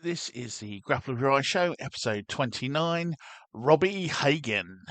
This is the Grapple of Your Eye Show, episode 29, Robbie Hagen.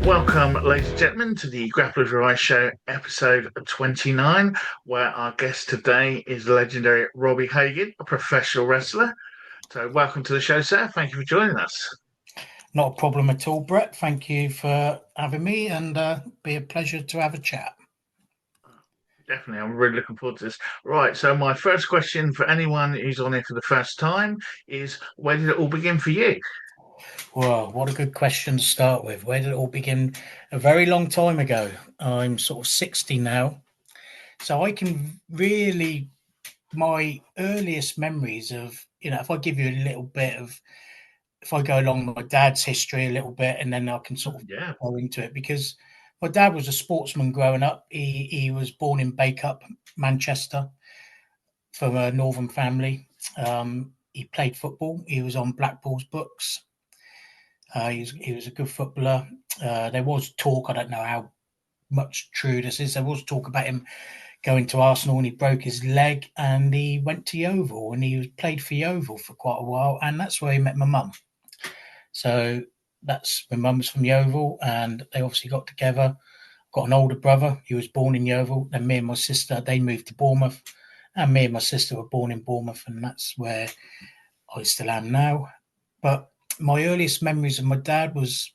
Welcome, ladies and gentlemen, to the Grapple of Your Eye Show, episode 29, where our guest today is legendary Robbie Hagen, a professional wrestler. So welcome to the show, sir. Thank you for joining us. Not a problem at all, Brett. Thank you for having me, and be a pleasure to have a chat. Definitely, I'm really looking forward to this. Right, so my first question for anyone who's on here for the first time is, where did it all begin for you? Well, what a good question to start with. Where did it all begin? A very long time ago. I'm sort of 60 now. So I can really, my earliest memories of, if I give you a little bit of, if I go along my dad's history a little bit, and then I can sort of go into it, because my dad was a sportsman growing up. He was born in Bacup, Manchester, from a northern family. He played football. He was on Blackpool's books. He was a good footballer. There was talk, I don't know how much true this is, there was talk about him going to Arsenal, and he broke his leg, and he went to Yeovil, and he played for Yeovil for quite a while, and that's where he met my mum. So that's my mum's from Yeovil, and they obviously got together. Got an older brother. He was born in Yeovil. Then me and my sister, they moved to Bournemouth, and me and my sister were born in Bournemouth, and that's where I still am now. But my earliest memories of my dad was,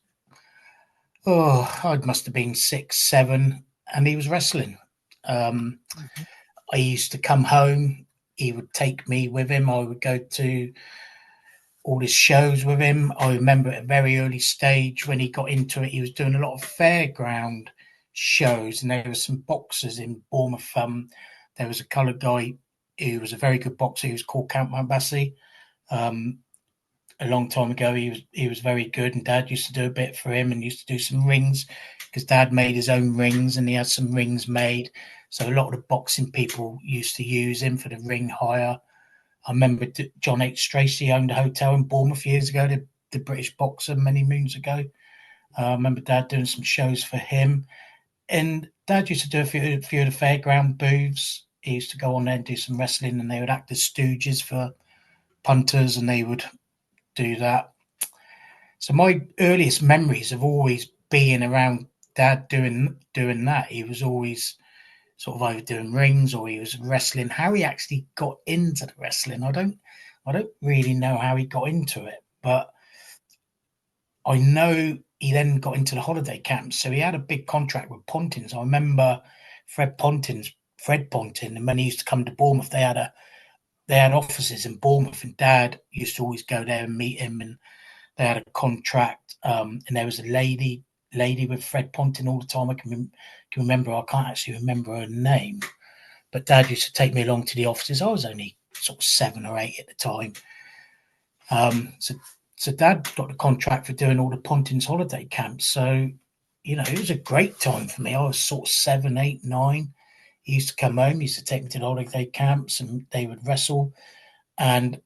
I must have been 6, 7, and he was wrestling. I used to come home. He would take me with him. I would go to all his shows with him. I remember at a very early stage when he got into it, he was doing a lot of fairground shows, and there were some boxers in Bournemouth. There was a coloured guy who was a very good boxer. He was called Count Mombassi. a long time ago. He was very good, and Dad used to do a bit for him, and used to do some rings because Dad made his own rings, and he had some rings made. So a lot of the boxing people used to use him for the ring hire. I remember John H. Stracey owned a hotel in Bournemouth years ago, the British boxer, many moons ago. I remember Dad doing some shows for him. And Dad used to do a few of the fairground booths. He used to go on there and do some wrestling, and they would act as stooges for punters, and they would do that. So my earliest memories have always been around Dad doing that. He was always sort of either doing rings or he was wrestling. How he actually got into the wrestling, I don't really know how he got into it, but I know he then got into the holiday camps. So he had a big contract with Pontins. I remember Fred Pontin, and when he used to come to Bournemouth, they had offices in Bournemouth, and Dad used to always go there and meet him, and they had a contract. And there was a lady with Fred Pontin all the time. I can remember. I can't actually remember her name, but Dad used to take me along to the offices. I was only sort of 7 or 8 at the time. So Dad got the contract for doing all the Pontins holiday camps. So, it was a great time for me. I was sort of 7, 8, 9. He used to come home, he used to take me to the holiday camps, and they would wrestle. And,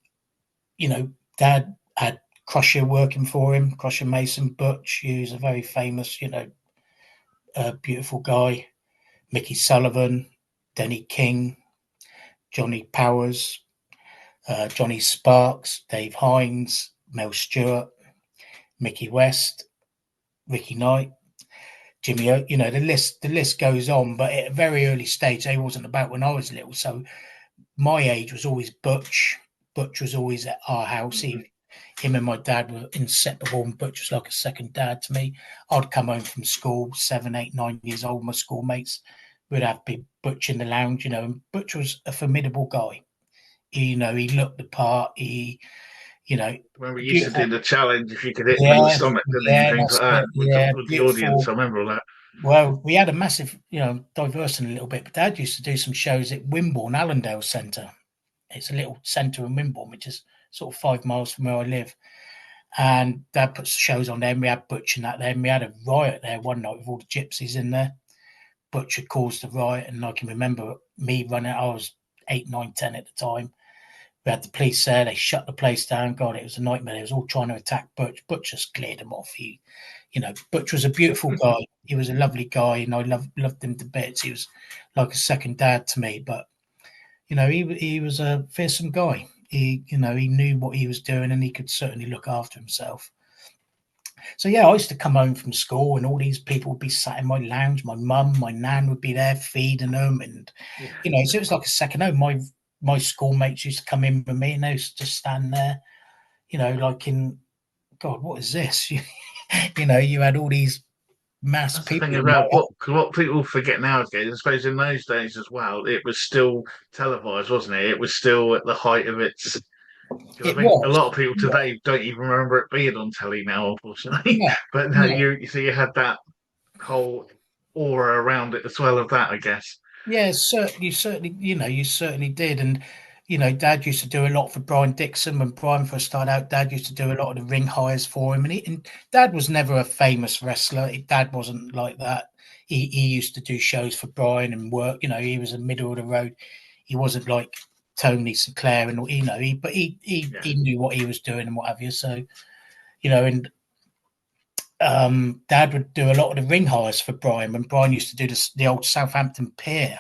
Dad had Crusher working for him, Crusher Mason, Butch, who's a very famous, beautiful guy, Mickey Sullivan, Denny King, Johnny Powers, Johnny Sparks, Dave Hines, Mel Stewart, Mickey West, Ricky Knight, Jimmy O. The list goes on. But at a very early stage, they wasn't about when I was little. So my age was always Butch. Butch was always at our house. Him and my dad were inseparable, and Butch was like a second dad to me. I'd come home from school, 7, 8, 9 years old. My schoolmates would have big Butch in the lounge, and Butch was a formidable guy. He looked the part. When we used to do Beautiful. the challenge, if you could hit him in the Yeah, stomach, didn't he, and yeah, things that's like that it. Yeah, with the audience. beautiful. I remember all that. Well, we had a massive, diversing a little bit. But Dad used to do some shows at Wimborne, Allendale Centre. It's a little centre in Wimborne, which is sort of 5 miles from where I live. And Dad puts shows on there, and we had Butch and that there. And we had a riot there one night with all the gypsies in there. Butch had caused the riot, and I can remember me running. I was 8, 9, 10 at the time. We had the police there. They shut the place down. God, it was a nightmare. They was all trying to attack Butch. Butch just cleared them off. Butch was a beautiful guy. He was a lovely guy, and I loved him to bits. He was like a second dad to me. But he was a fearsome guy. He knew what he was doing, and he could certainly look after himself. So yeah, I used to come home from school, and all these people would be sat in my lounge. My mum, my nan would be there feeding them, and so it was like a second home. My schoolmates used to come in with me, and they used to just stand there, like in God, what is this? You had all these mass That's the people thing in my about what people forget nowadays. I suppose in those days as well, it was still televised, wasn't it? It was still at the height of its. Because I It think a lot was. of people Yeah. today don't even remember it being on telly now, unfortunately. Yeah. But no, Yeah. you had that whole aura around it as well of that, I guess. Yeah, you certainly did. And, Dad used to do a lot for Brian Dixon. When Brian first started out, Dad used to do a lot of the ring hires for him. And Dad was never a famous wrestler. Dad wasn't like that. He used to do shows for Brian and work. He was a middle of the road. He wasn't like Tony Sinclair, and but Yeah, he knew what he was doing and what have you. So, and Dad would do a lot of the ring hires for Brian when Brian used to do the old Southampton Pier,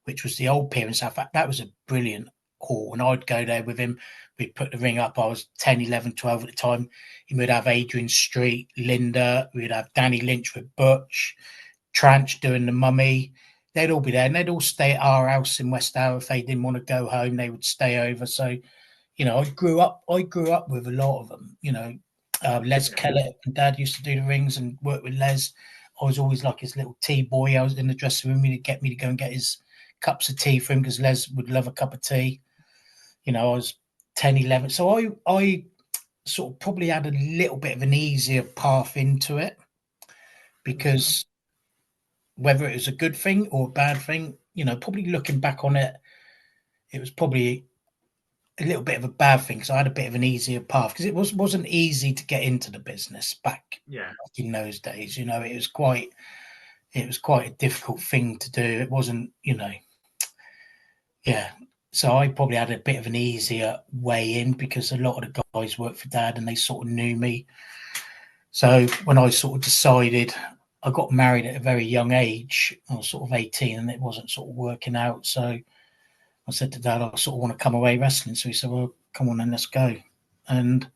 which was the old pier in Southampton. That was a brilliant hall. And I'd go there with him. We'd put the ring up. I was 10, 11, 12 at the time. He would have Adrian Street, Linda. We'd have Danny Lynch with Butch, Tranch doing the Mummy. They'd all be there, and they'd all stay at our house in West Howe. If they didn't want to go home, they would stay over. So, I grew up with a lot of them. Les yeah, Kellett and Dad used to do the rings and work with Les. I was always like his little tea boy. I was in the dressing room. He'd get me to go and get his cups of tea for him because Les would love a cup of tea. I was 10, 11. So I sort of probably had a little bit of an easier path into it because whether it was a good thing or a bad thing, probably looking back on it, it was probably a little bit of a bad thing because I had a bit of an easier path because it wasn't easy to get into the business back Yeah. in those days. It was quite a difficult thing to do. It wasn't, yeah. So I probably had a bit of an easier way in because a lot of the guys worked for Dad and they sort of knew me. So when I sort of decided, I got married at a very young age. I was sort of 18 and it wasn't sort of working out. So I said to Dad, I sort of want to come away wrestling. So he said, well, come on then, let's go. And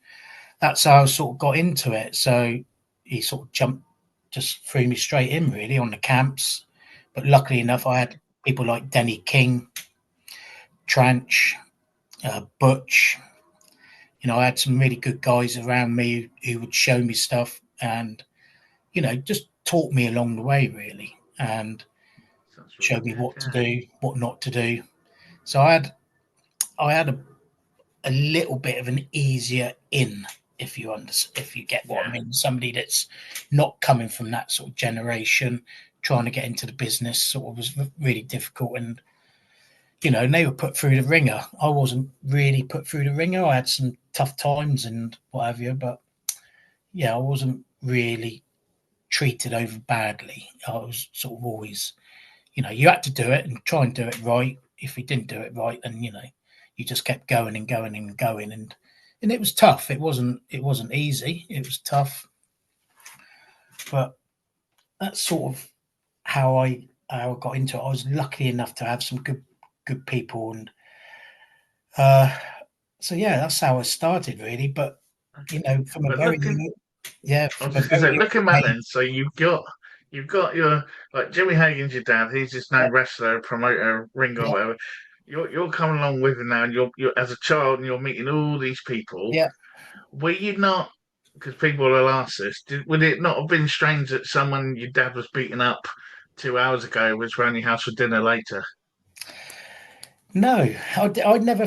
that's how I sort of got into it. So he sort of just threw me straight in really on the camps. But luckily enough, I had people like Denny King, Tranch, Butch. I had some really good guys around me who would show me stuff and, just taught me along the way really and Sounds really showed me good. what to Yeah. do, what not to do. So I had a little bit of an easier in, if you get what I Yeah. mean. Somebody that's not coming from that sort of generation, trying to get into the business sort of was really difficult. And and they were put through the ringer. I wasn't really put through the ringer. I had some tough times and what have you, but yeah, I wasn't really treated over badly. I was sort of always, you had to do it and try and do it right. If you didn't do it right, then you just kept going and going and going, and it was tough. It wasn't easy. It was tough, but that's sort of how I got into it. I was lucky enough to have some good people, and uh, so yeah, that's how I started really. But Okay. from a But very looking, yeah, I was from a just gonna very say, young looking back age, then, so you've got your like Jimmy Hagen's your dad. He's this yeah, known wrestler, promoter, ringer, yeah, whatever. You're coming along with him now, and you're as a child, and you're meeting all these people. yeah. Were you not? Because people will ask this. Would it not have been strange that someone your dad was beating up 2 hours ago was round your house for dinner later? No, I'd never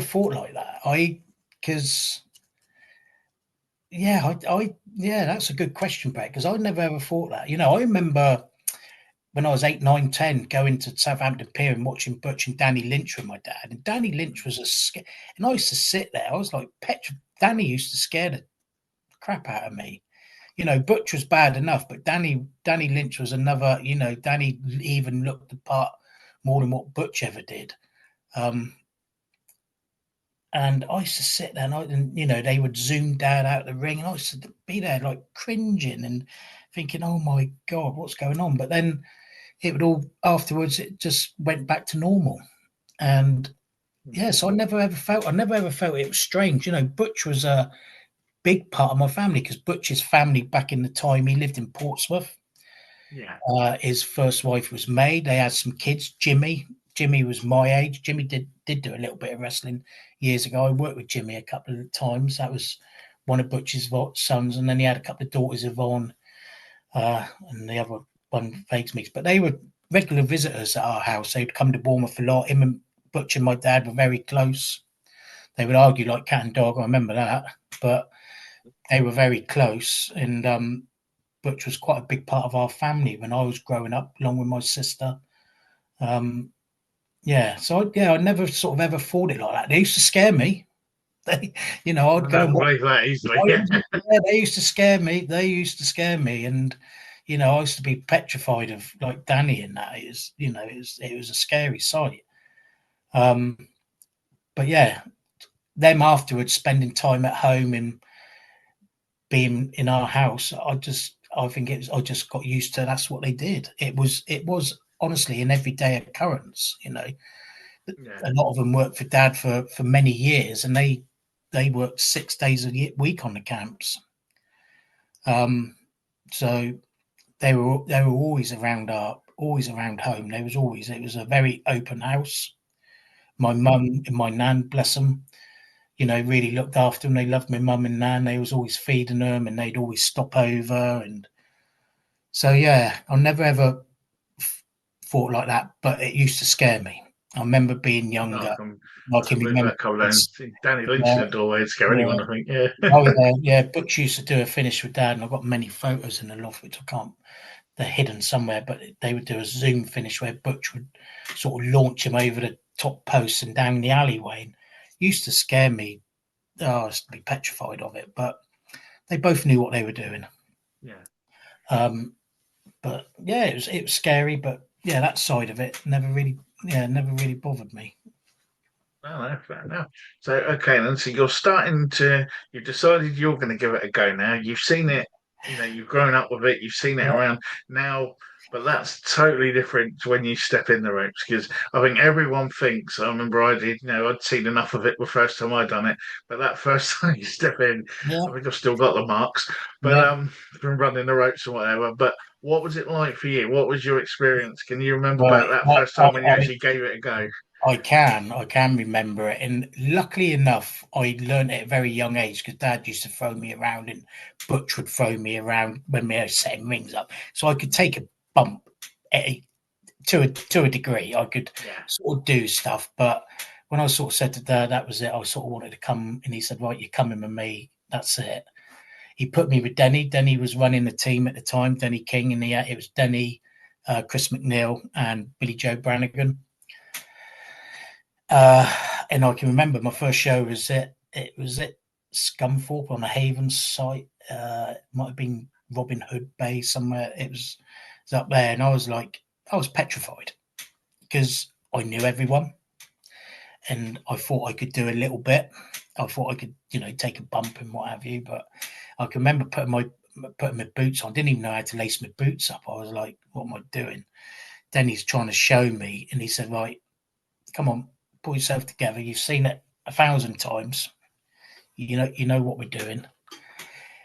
thought like that. Because yeah, yeah, that's a good question, Brett. Because I never ever thought that. I remember when I was 8, 9, 10, going to Southampton Pier and watching Butch and Danny Lynch with my dad. And Danny Lynch was and I used to sit there. I was like, Danny used to scare the crap out of me. Butch was bad enough, but Danny Lynch was another. Danny even looked the part more than what Butch ever did. Um, And I used to sit there and they would zoom Dad out the ring, and I used to be there like cringing and thinking, oh my God, what's going on? But then it would all, afterwards, it just went back to normal. And yeah, so I never ever felt it was strange. Butch was a big part of my family because Butch's family back in the time, he lived in Portsmouth. Yeah. His first wife was May. They had some kids. Jimmy was my age. Jimmy did do a little bit of wrestling years ago. I worked with Jimmy a couple of times. That was one of Butch's sons, and then he had a couple of daughters, Yvonne, and the other one, Vagues Mix. But they were regular visitors at our house. They'd come to Bournemouth a lot. Him and Butch and my dad were very close. They would argue like cat and dog. I remember that, but they were very close, and Butch was quite a big part of our family when I was growing up, along with my sister. Um, yeah, so I never sort of ever thought it like that. They used to scare me. I'd I go and don't watch. believe that easily. Yeah. Yeah, they used to scare me. They used to scare me, and I used to be petrified of like Danny and that. It was a scary sight. Um, but yeah, them afterwards, spending time at home and being in our house, I think I just got used to that's what they did. It was honestly an everyday occurrence. Yeah. A lot of them worked for Dad for many years, and they worked 6 days a week on the camps. So they were always around home. It was a very open house. My mum and my nan, bless them, really looked after them. They loved my mum and nan. They was always feeding them, and they'd always stop over. And so, yeah, I never ever thought like that, but it used to scare me. I remember being No, younger. I I can can believe remember, that coming down. Danny Lynch in yeah, the doorway would scare yeah. anyone, I think. Yeah. Oh yeah, yeah. Butch used to do a finish with Dad, and I've got many photos in the loft which I can't. They're hidden somewhere, but they would do a zoom finish where Butch would sort of launch him over the top post and down the alleyway. used to scare me. I used to be petrified of it, but they both knew what they were doing. Yeah. But yeah, it was scary, but yeah, that side of it never really bothered me. No, no, fair enough. So, okay, then, so you've decided you're going to give it a go now. You've seen it, you've grown up with it, you've seen it Yeah, around now, but that's totally different to when you step in the ropes because I think everyone thinks, I remember I did, I'd seen enough of it the first time I'd done it, but that first time you step in, yeah, I think I've still got the marks, but yeah. from running the ropes and whatever. But what was it like for you? What was your experience? Can you remember Right. back that first time when you actually gave it a go? I can remember it, and luckily enough, I learned it at a very young age because Dad used to throw me around, and Butch would throw me around when we were setting rings up, so I could take a bump to a degree. I could Yeah. sort of do stuff, but when I sort of said to Dad that was it, I sort of wanted to come, and he said, "Right, you're coming with me. That's it." He put me with Denny. Denny was running the team at the time, Denny King, and it was Denny, Chris McNeil, and Billy Joe Brannigan. Uh, and I can remember my first show was at Scunthorpe on the Haven site. It might have been Robin Hood Bay somewhere. It was up there, and I was petrified because I knew everyone, and I thought I could do a little bit. I thought I could, take a bump and what have you. But I can remember putting my boots on. I didn't even know how to lace my boots up. I was like, "What am I doing?" Then he's trying to show me, and he said, "Right, come on, pull yourself together. You've seen it 1,000 times. You know what we're doing."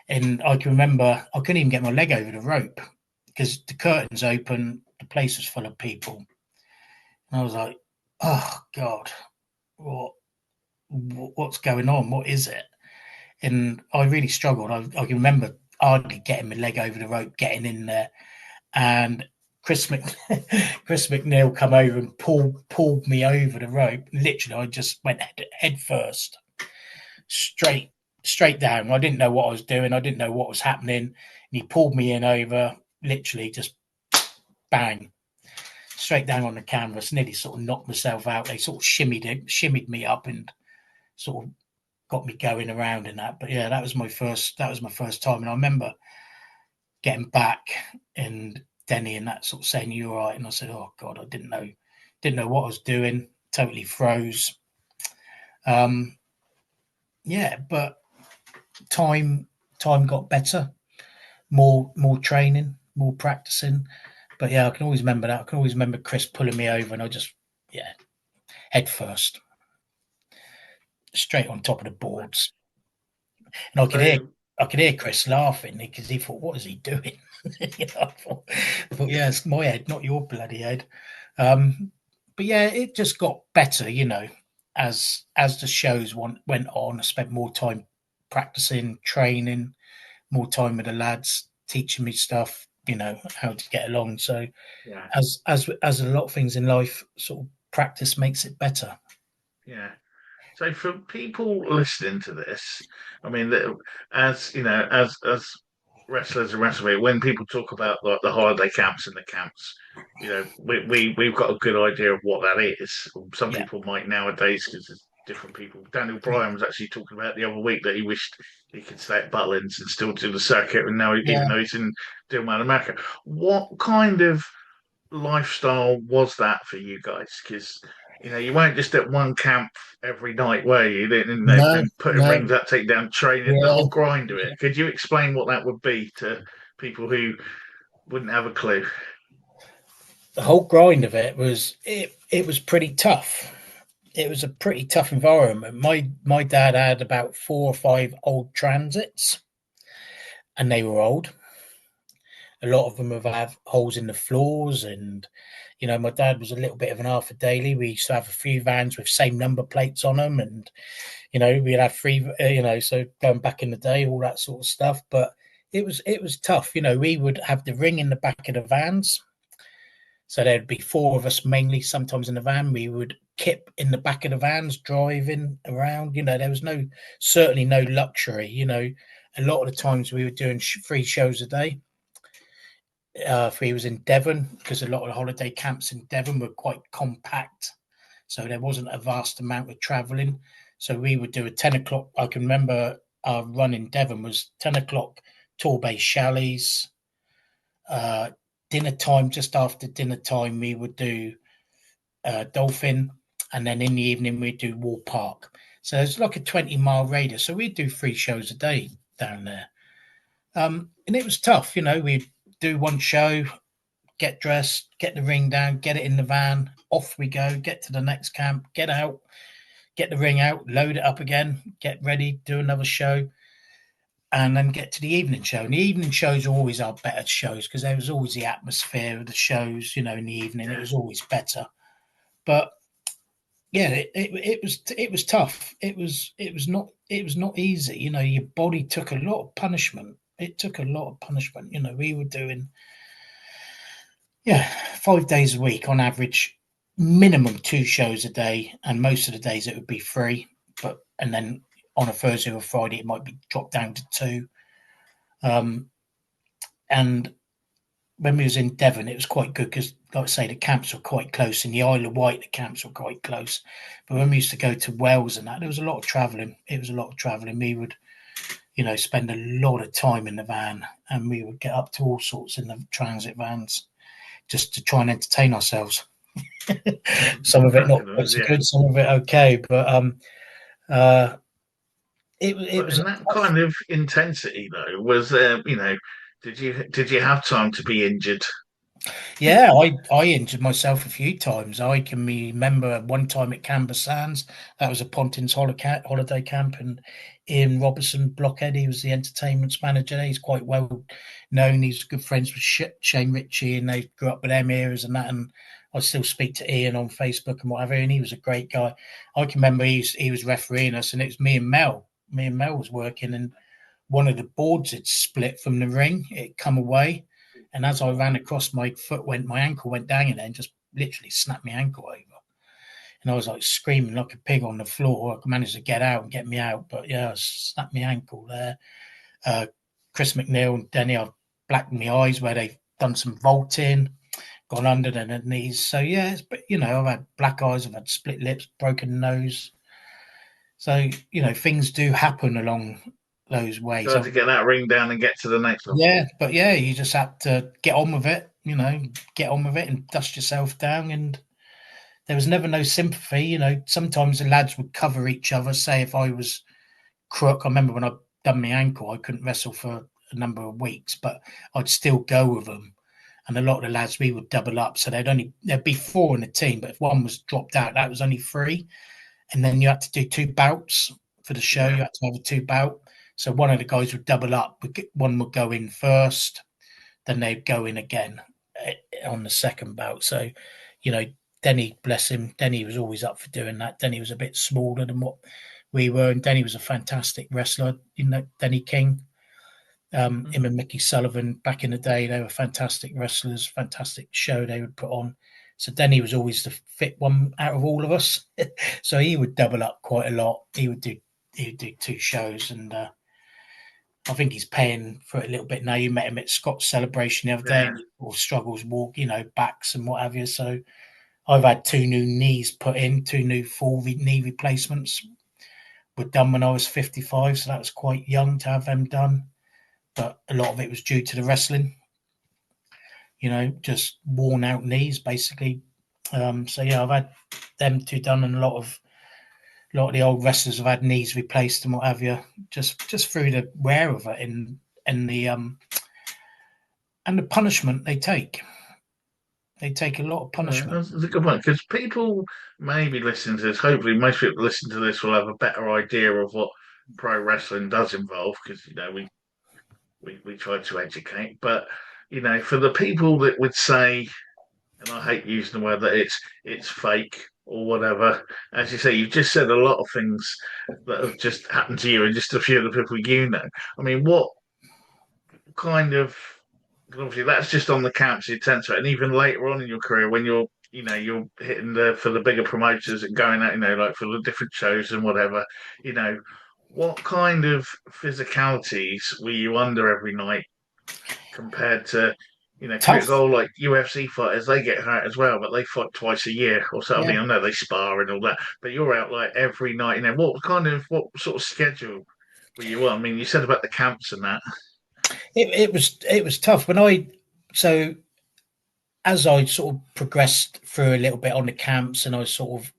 And I can remember I couldn't even get my leg over the rope because the curtains open, the place was full of people, and I was like, "Oh God, what's going on? What is it?" And I really struggled. I can remember hardly getting my leg over the rope, getting in there, and Chris McNeil come over and pulled me over the rope. Literally, I just went head first, straight straight down. I didn't know what I was doing. I didn't know what was happening. And he pulled me in over, literally just bang, straight down on the canvas. Nearly sort of knocked myself out. They sort of shimmied me up and sort of got me going around in that. But yeah, that was my first time. And I remember getting back and Denny and that sort of saying, "You all right?" And I said, "Oh God, I didn't know what I was doing. Totally froze." Um, yeah, but time time got better, more training, more practicing. But yeah, I can always remember that. I can always remember Chris pulling me over, and I just head first, straight on top of the boards, and So, I could hear Chris laughing because he thought, "What is he doing?" I thought, yeah, it's my head, not your bloody head. Um, but yeah, it just got better, as the shows went on. I spent more time practicing, training, more time with the lads, teaching me stuff, how to get along. So yeah, as a lot of things in life, sort of practice makes it better. yeah. So for people listening to this, I mean, as you know, as wrestlers and wrestling, when people talk about like the holiday camps and the camps, we've got a good idea of what that is. Some Yeah, people might nowadays because there's different people. Daniel Bryan was actually talking about the other week that he wished he could stay at Butlins and still do the circuit, and now even yeah. though he's in Deal Man America, what kind of lifestyle was that for you guys? Because you weren't just at one camp every night, were you? No, Then putting no, rings up, taking down training, the yeah. whole grind of it. Could you explain what that would be to people who wouldn't have a clue? The whole grind of it was pretty tough. It was a pretty tough environment. My dad had about 4 or 5 old transits, and they were old. A lot of them have holes in the floors, and my dad was a little bit of an Arthur Daly. We used to have a few vans with same number plates on them, and we'd have three. So going back in the day, all that sort of stuff. But it was tough. We would have the ring in the back of the vans, so there'd be 4 of us mainly. Sometimes in the van, we would kip in the back of the vans, driving around. There was certainly no luxury. A lot of the times we were doing 3 shows a day. If he was in Devon, because a lot of the holiday camps in Devon were quite compact, so there wasn't a vast amount of travelling. So we would do a 10 o'clock. I can remember our run in Devon was 10 o'clock Torbay Chalets. Uh, Dinner time, just after dinner time, we would do Dolphin, and then in the evening we'd do Wall Park. So it's like a 20-mile radius. So we'd do 3 shows a day down there. And it was tough, we'd do one show, get dressed, get the ring down, get it in the van, off we go, get to the next camp, get out, get the ring out, load it up again, get ready, do another show, and then get to the evening show. And the evening shows are always our better shows because there was always the atmosphere of the shows, in the evening. It was always better. But yeah, it was tough. It was not easy. Your body took a lot of punishment. It took a lot of punishment. We were doing 5 days a week on average, minimum 2 shows a day, and most of the days it would be 3. And then on a Thursday or Friday it might be dropped down to 2. And when we was in Devon, it was quite good because, like I say, the camps were quite close. In the Isle of Wight, the camps were quite close. But when we used to go to Wales and that, there was a lot of travelling. It was a lot of travelling. We would, spend a lot of time in the van, and we would get up to all sorts in the transit vans just to try and entertain ourselves. Some of it not so good, some of it okay. But it was in that kind of intensity, though, was there? Did you have time to be injured? Yeah, I injured myself a few times. I can remember one time at Canberra Sands. That was a Pontins holiday camp, and Ian Robertson Blockhead, he was the entertainment manager. He's quite well known. He's good friends with Shane Ritchie, and they grew up with them eras and that. And I still speak to Ian on Facebook and whatever, and he was a great guy. I can remember he was refereeing us, and it was me and Mel. Me and Mel was working, and one of the boards had split from the ring. It come away. And as I ran across, my ankle went down and then just literally snapped my ankle over. And I was like screaming like a pig on the floor. I managed to get out and get me out. But yeah, I snapped my ankle there. Chris McNeil and Denny, I've blacked my eyes where they've done some vaulting, gone under their knees. So yeah, but I've had black eyes, I've had split lips, broken nose. So, things do happen along those ways. Try to get that ring down and get to the next one. Yeah, but yeah, you just have to get on with it, get on with it and dust yourself down. And there was never no sympathy, Sometimes the lads would cover each other. Say if I was crook, I remember when I done my ankle, I couldn't wrestle for a number of weeks, but I'd still go with them. And a lot of the lads, we would double up. So there'd be 4 in the team, but if one was dropped out, that was only 3. And then you had to do 2 bouts for the show. You had to have a 2 bout. So one of the guys would double up. One would go in first, then they'd go in again on the second bout. So, Denny, bless him, Denny was always up for doing that. Denny was a bit smaller than what we were, and Denny was a fantastic wrestler. Denny King, him and Mickey Sullivan back in the day, they were fantastic wrestlers, fantastic show they would put on. So Denny was always the fit one out of all of us. So he would double up quite a lot. He would do 2 shows, and I think he's paying for it a little bit now. You met him at Scott's celebration the other day, or struggles walk, backs and what have you. So I've had 2 new knees put in, 2 new full knee replacements were done when I was 55. So that was quite young to have them done. But a lot of it was due to the wrestling, just worn out knees basically. So yeah, I've had them 2 done, and a lot of the old wrestlers have had knees replaced and what have you, just through the wear of it and the punishment they take. They take a lot of punishment. That's a good point, because people may be listening to this. Hopefully, most people listening to this will have a better idea of what pro wrestling does involve, because we try to educate. But for the people that would say, and I hate using the word that it's fake or whatever. As you say, you've just said a lot of things that have just happened to you and just a few of the people I mean, what kind of, obviously that's just on the camps you tend to, and even later on in your career when you're hitting for the bigger promoters and going out, like for the different shows and whatever, what kind of physicalities were you under every night compared to Because Tough. it's all like UFC fighters, they get hurt as well, but they fight twice a year or so. I Yeah. mean, I know they spar and all that, but you're out like every night. What sort of schedule were you on? I mean, you said about the camps and that. It was tough when I so as I sort of progressed through a little bit on the camps, and I sort of,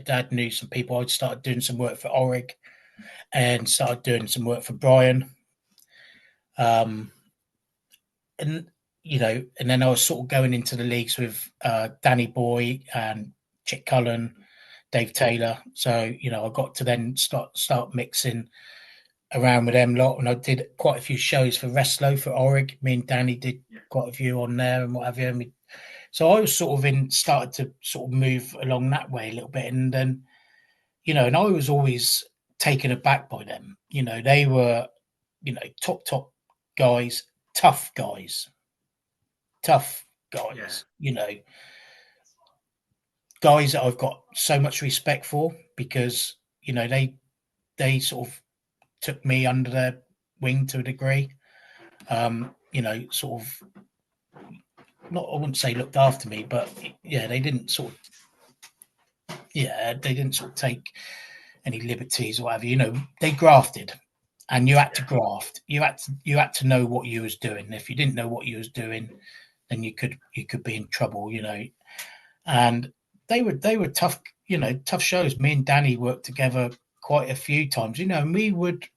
Dad knew some people. I'd started doing some work for Orig and started doing some work for Brian. Um, and and then I was sort of going into the leagues with Danny Boy and Chick Cullen, Dave Taylor. So I got to then start mixing around with them lot, and I did quite a few shows for Wrestlo for Orig. Me and Danny did Yeah, quite a few on there and what have you. So I was sort of started to sort of move along that way a little bit, and then and I was always taken aback by them. They were top guys, tough guys, tough yeah, guys. Guys that I've got so much respect for because they sort of took me under their wing to a degree. Sort of not, I wouldn't say looked after me, but yeah, they didn't sort of take any liberties or whatever. They grafted, and you had to yeah, graft. You had to know what you was doing. If you didn't know what you was doing, then you could be in trouble. And they were tough. Tough shows. Me and Danny worked together quite a few times. And we would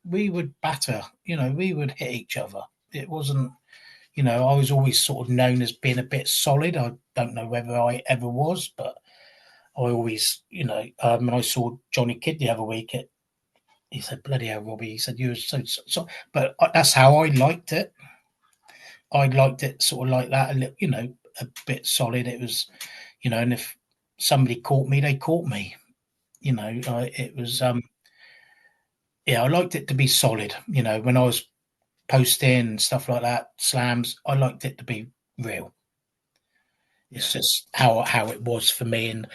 batter. We would hit each other. It wasn't. I was always sort of known as being a bit solid. I don't know whether I ever was, but I always, when I saw Johnny Kidd the other week, he said, "Bloody hell, Robbie," he said, "You were so." But that's how I liked it. I liked it sort of like that, a little, a bit solid. It was, and if somebody caught me, they caught me. It was, yeah, I liked it to be solid. When I was posting and stuff like that, slams, I liked it to be real. yeah, It's just how it was for me, and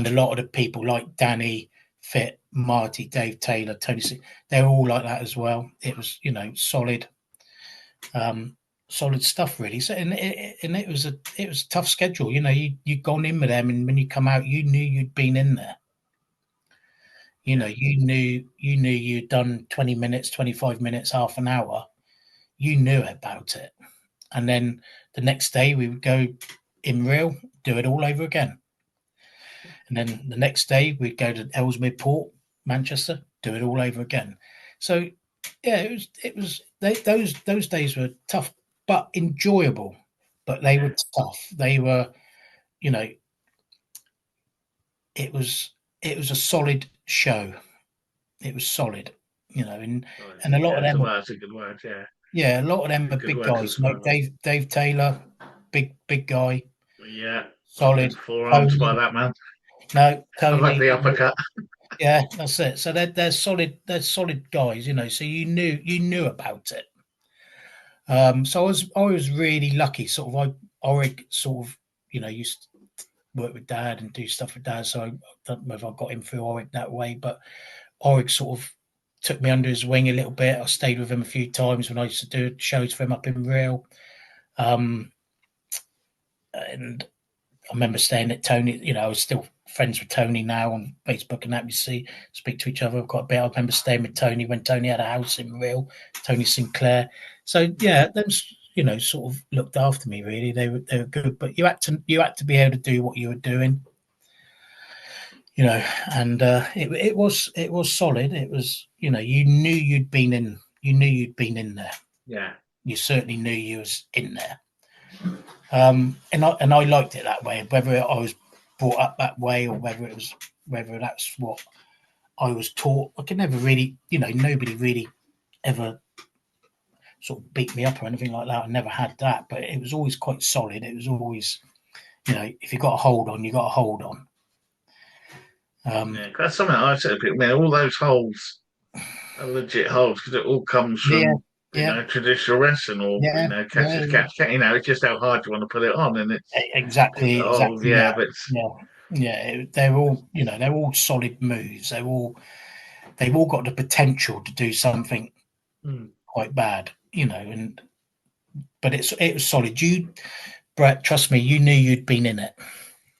a lot of the people like Danny, Fit, Marty, Dave Taylor, Tony, they're all like that as well. It was solid, um, solid stuff really. So and it was a tough schedule. You'd gone in with them, and when you come out, you knew you'd been in there. yeah, You knew you'd done 20 minutes, 25 minutes, half an hour. You knew about it, and then the next day we would go in real, do it all over again. And then the next day we'd go to Ellesmere Port, Manchester, do it all over again. So yeah, those days were tough but enjoyable. But they yeah. were tough. They were, you know, it was a solid show. It was solid, Right. and a lot Yeah, of them are, that's a good word. Yeah, yeah, a lot of them are good big word to guys. describe it. Dave Taylor, big guy, Yeah, I've been solid. forearmed by Tony, that man. no, I've had Tony, the uppercut. yeah, that's it. So they're solid. They're solid guys, So you knew about it. So I was really lucky. Sort of, Orig sort of, used to work with Dad and do stuff with Dad. So I don't know if I got him through Orig that way, but Orig sort of took me under his wing a little bit. I stayed with him a few times when I used to do shows for him up in Real. Um, and I remember staying at Tony. I was still friends with Tony now on Facebook and that. We speak to each other quite a bit. I remember staying with Tony when Tony had a house in Real, Tony Sinclair. So yeah, them sort of looked after me. Really, they were good. But you had to be able to do what you were doing. And it was solid. It was you knew you'd been in there. Yeah, You certainly knew you was in there. And I liked it that way. Whether I was brought up that way or whether that's what I was taught, I could never really, nobody really ever sort of beat me up or anything like that. I never had that, but it was always quite solid. It was always, if you got a hold on, you got a hold on. yeah. That's something I said to people. Man, all those holes are legit holes because it all comes Yeah, from yeah, traditional wrestling or yeah, catch yeah, as yeah. catch. It's just how hard you want to put it on, and it's the whole Exactly yeah. that. But Yeah, yeah. They're all solid moves. They've all got the potential to do something mm, quite bad, and but it was solid. Brett, trust me, you knew you'd been in it.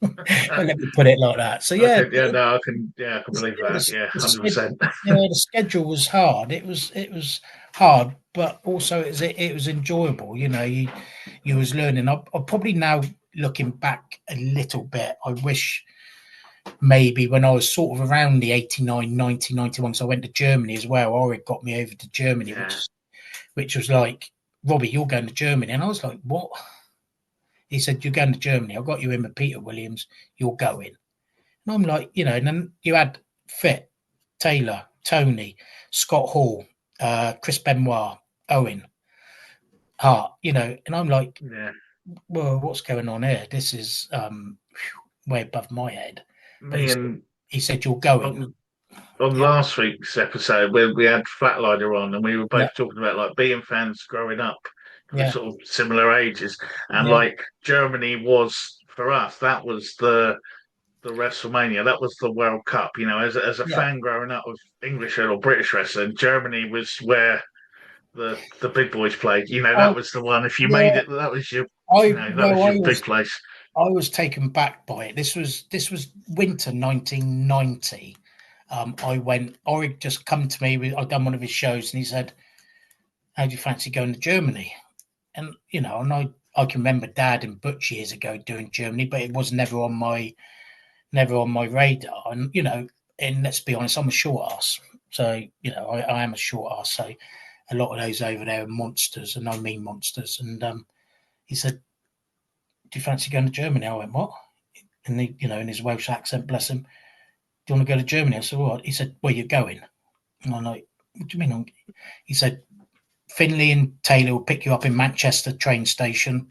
Let me put it like that. So yeah, I can believe that. Yeah, 100%. yeah, the schedule was hard. It was hard, but also it was enjoyable. You was learning. I probably now looking back a little bit, I wish maybe when I was sort of around the 89, 90, 91, so I went to Germany as well. Oric got me over to Germany, Yeah. which was like, Robbie, you're going to Germany. And I was like, what? He said, you're going to Germany. I got you in with Peter Williams. You're going. And I'm like, and then you had Fit, Taylor, Tony, Scott Hall, Chris Benoit, Owen Hart, and I'm like, Yeah. well, what's going on here? This is way above my head. But Me and he said, you're going. on Yeah, last week's episode where we had Flatliner on and we were yeah, both talking about like being fans growing up with yeah, sort of similar ages, and yeah, like Germany was for us, that was the WrestleMania, that was the World Cup. As a yeah. fan growing up with English or British wrestling, Germany was where the big boys played. That I, was the one. If you yeah, made it, that was your I, that was well, your big place. I was taken back by it. This was winter 1990. Oric just come to me. I'd done one of his shows, and he said, "How do you fancy going to Germany?" And and I can remember Dad and Butch years ago doing Germany, but it was never on my radar. And and let's be honest, I'm a short ass, so I am a short ass. So a lot of those over there are monsters, and I mean monsters. And he said, "Do you fancy going to Germany?" I went, "What?" And he, in his Welsh accent, bless him. "Do you want to go to Germany?" I said, "What?" He said, "Where you going?" And I'm like, "What do you mean?" He said, "Finley and Taylor will pick you up in Manchester train station.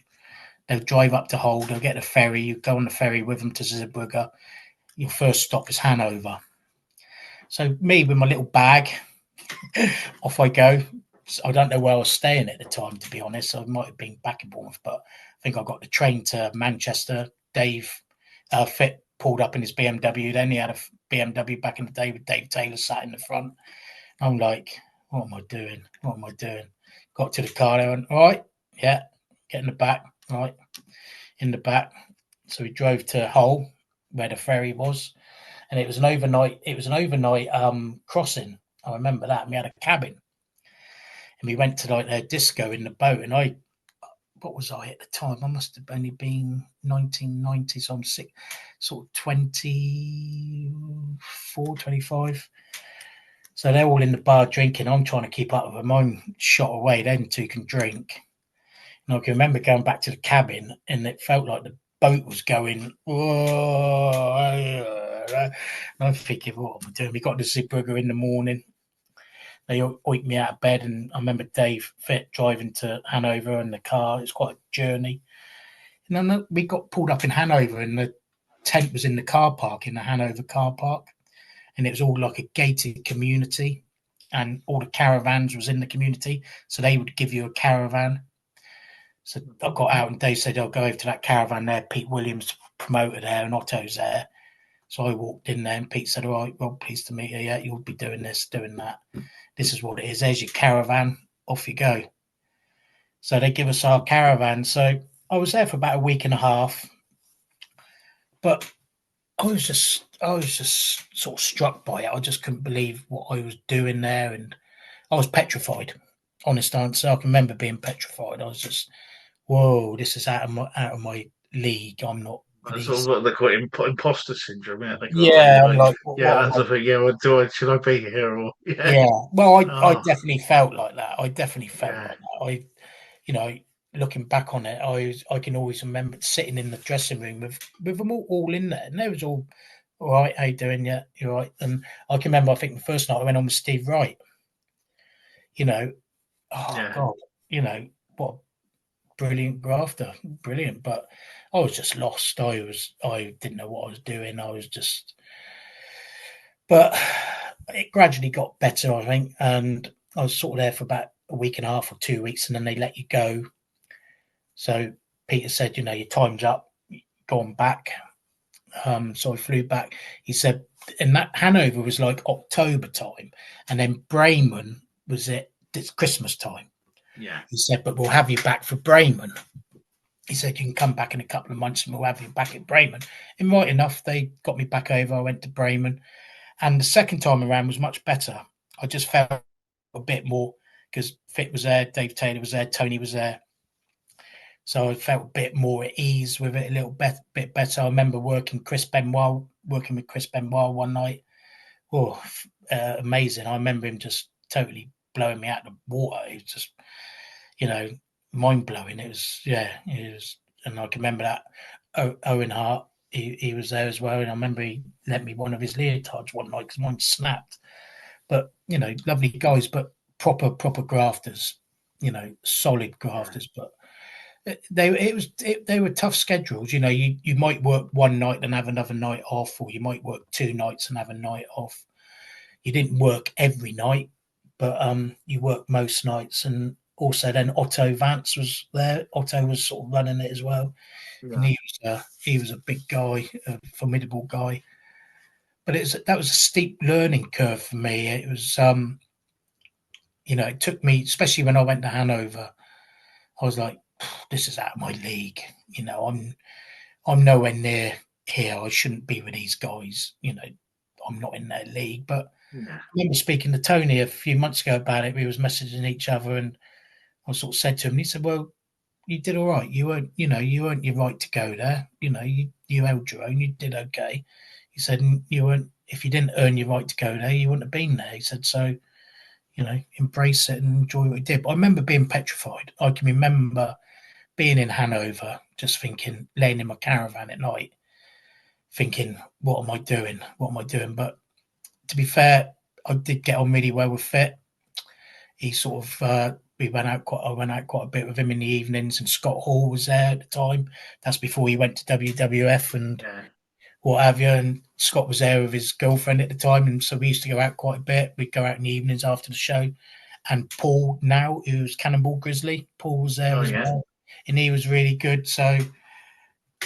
They'll drive up to Hull. They'll get a ferry. You go on the ferry with them to Zeebrugge. Your first stop is Hanover." So me with my little bag, off I go. I don't know where I was staying at the time, to be honest. I might have been back in Bournemouth, but I think I got the train to Manchester. Dave Fit pulled up in his BMW. Then he had a BMW back in the day with Dave Taylor sat in the front. I'm like, what am I doing? What am I doing? Got to the car. I went, all right, yeah, get in the back. All right, in the back. So we drove to Hull, where the ferry was, and it was an overnight. It was an overnight crossing. I remember that. And we had a cabin, and we went to like their disco in the boat. And what was I at the time? I must have only been 1990, so I'm sick, sort of 24, 25. So they're all in the bar drinking. I'm trying to keep up with them. I'm shot away. Them two can drink. And I can remember going back to the cabin, and it felt like the boat was going. Oh, and I'm thinking, what am I doing? We got to Zeebrugge in the morning. They oinked me out of bed, and I remember Dave Fit driving to Hanover in the car. It's quite a journey. And then we got pulled up in Hanover, and the tent was in the car park, in the Hanover car park. And it was all like a gated community, and all the caravans was in the community. So they would give you a caravan. So I got out, and Dave said, "I'll go over to that caravan there. Pete Williams, promoter there, and Otto's there." So I walked in there, and Pete said, "All right, well, pleased to meet you. Yeah, you'll be doing this, doing that. This is what it is. There's your caravan. Off you go." So they give us our caravan. So I was there for about a week and a half, but I was just sort of struck by it. I just couldn't believe what I was doing there, and I was petrified. Honest answer, I can remember being petrified. I was just, whoa, this is out of my league. I'm not for That's sort of these. what they call imposter syndrome. Yeah, they call it. Yeah, I'm like, Yeah, what am that's I? the thing. Yeah, should I be here or yeah? Yeah, well, I Oh, definitely felt like that. I definitely felt yeah, like that. You know, looking back on it, I can always remember sitting in the dressing room with them all in there, and they was all right. How you doing? Yeah, you're right. And I can remember, I think the first night I went on with Steve Wright. You know, oh yeah. God, what a brilliant grafter, brilliant. But I was just lost. I didn't know what I was doing. I was just, but it gradually got better, I think, and I was sort of there for about a week and a half or 2 weeks, and then they let you go. So Peter said, your time's up, go on back. So I flew back. He said, and that Hanover was like October time, and then Bremen was it's Christmas time. Yeah. He said, but we'll have you back for Bremen. He said, you can come back in a couple of months and we'll have you back at Bremen. And right enough, they got me back over. I went to Bremen. And the second time around was much better. I just felt a bit more because Fit was there, Dave Taylor was there, Tony was there. So I felt a bit more at ease with it, a little bit better. I remember working with Chris Benoit one night. Oh, amazing. I remember him just totally blowing me out of the water. It was just, mind blowing. It was, it was. And I can remember that Owen Hart, he was there as well. And I remember he lent me one of his leotards one night because mine snapped. But, lovely guys, but proper grafters, solid grafters. But they were tough schedules. You might work one night and have another night off, or you might work 2 nights and have a night off. You didn't work every night, but you worked most nights. And also then Otto Vance was there. Otto was sort of running it as well, and Yeah. he was a big guy, a formidable guy. But that was a steep learning curve for me. It was it took me, especially when I went to Hanover, I was like, this is out of my league. I'm nowhere near here. I shouldn't be with these guys. I'm not in their league. But Yeah. I remember speaking to Tony a few months ago about it. We was messaging each other, and I sort of said to him, and he said, "Well, you did all right. You weren't your right to go there. You held your own. You did okay." He said, "You weren't. If you didn't earn your right to go there, you wouldn't have been there." He said, "So, embrace it and enjoy what you did." But I remember being petrified. I can remember being in Hanover, just thinking, laying in my caravan at night, thinking, "What am I doing? What am I doing?" But to be fair, I did get on really well with Fit. He sort of I went out quite a bit with him in the evenings, and Scott Hall was there at the time. That's before he went to WWF and Yeah. what have you. And Scott was there with his girlfriend at the time, and so we used to go out quite a bit. We'd go out in the evenings after the show. And Paul now, who's Cannonball Grizzly, Paul was there Oh as yeah. well, and he was really good. So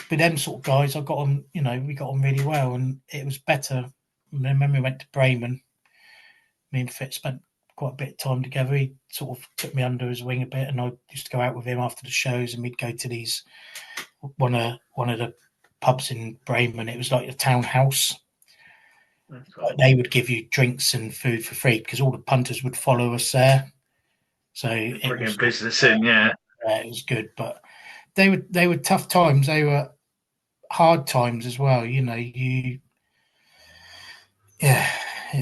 with them sort of guys, I got on, we got on really well, and it was better. And then when we went to Bremen, me and Fitz spent quite a bit of time together. He sort of took me under his wing a bit, and I used to go out with him after the shows, and we'd go to these one of the pubs in Bremen. It was like a townhouse. That's right. They would give you drinks and food for free because all the punters would follow us there. So it Bringing was business in, yeah. it was good, but they were tough times. They were hard times as well. It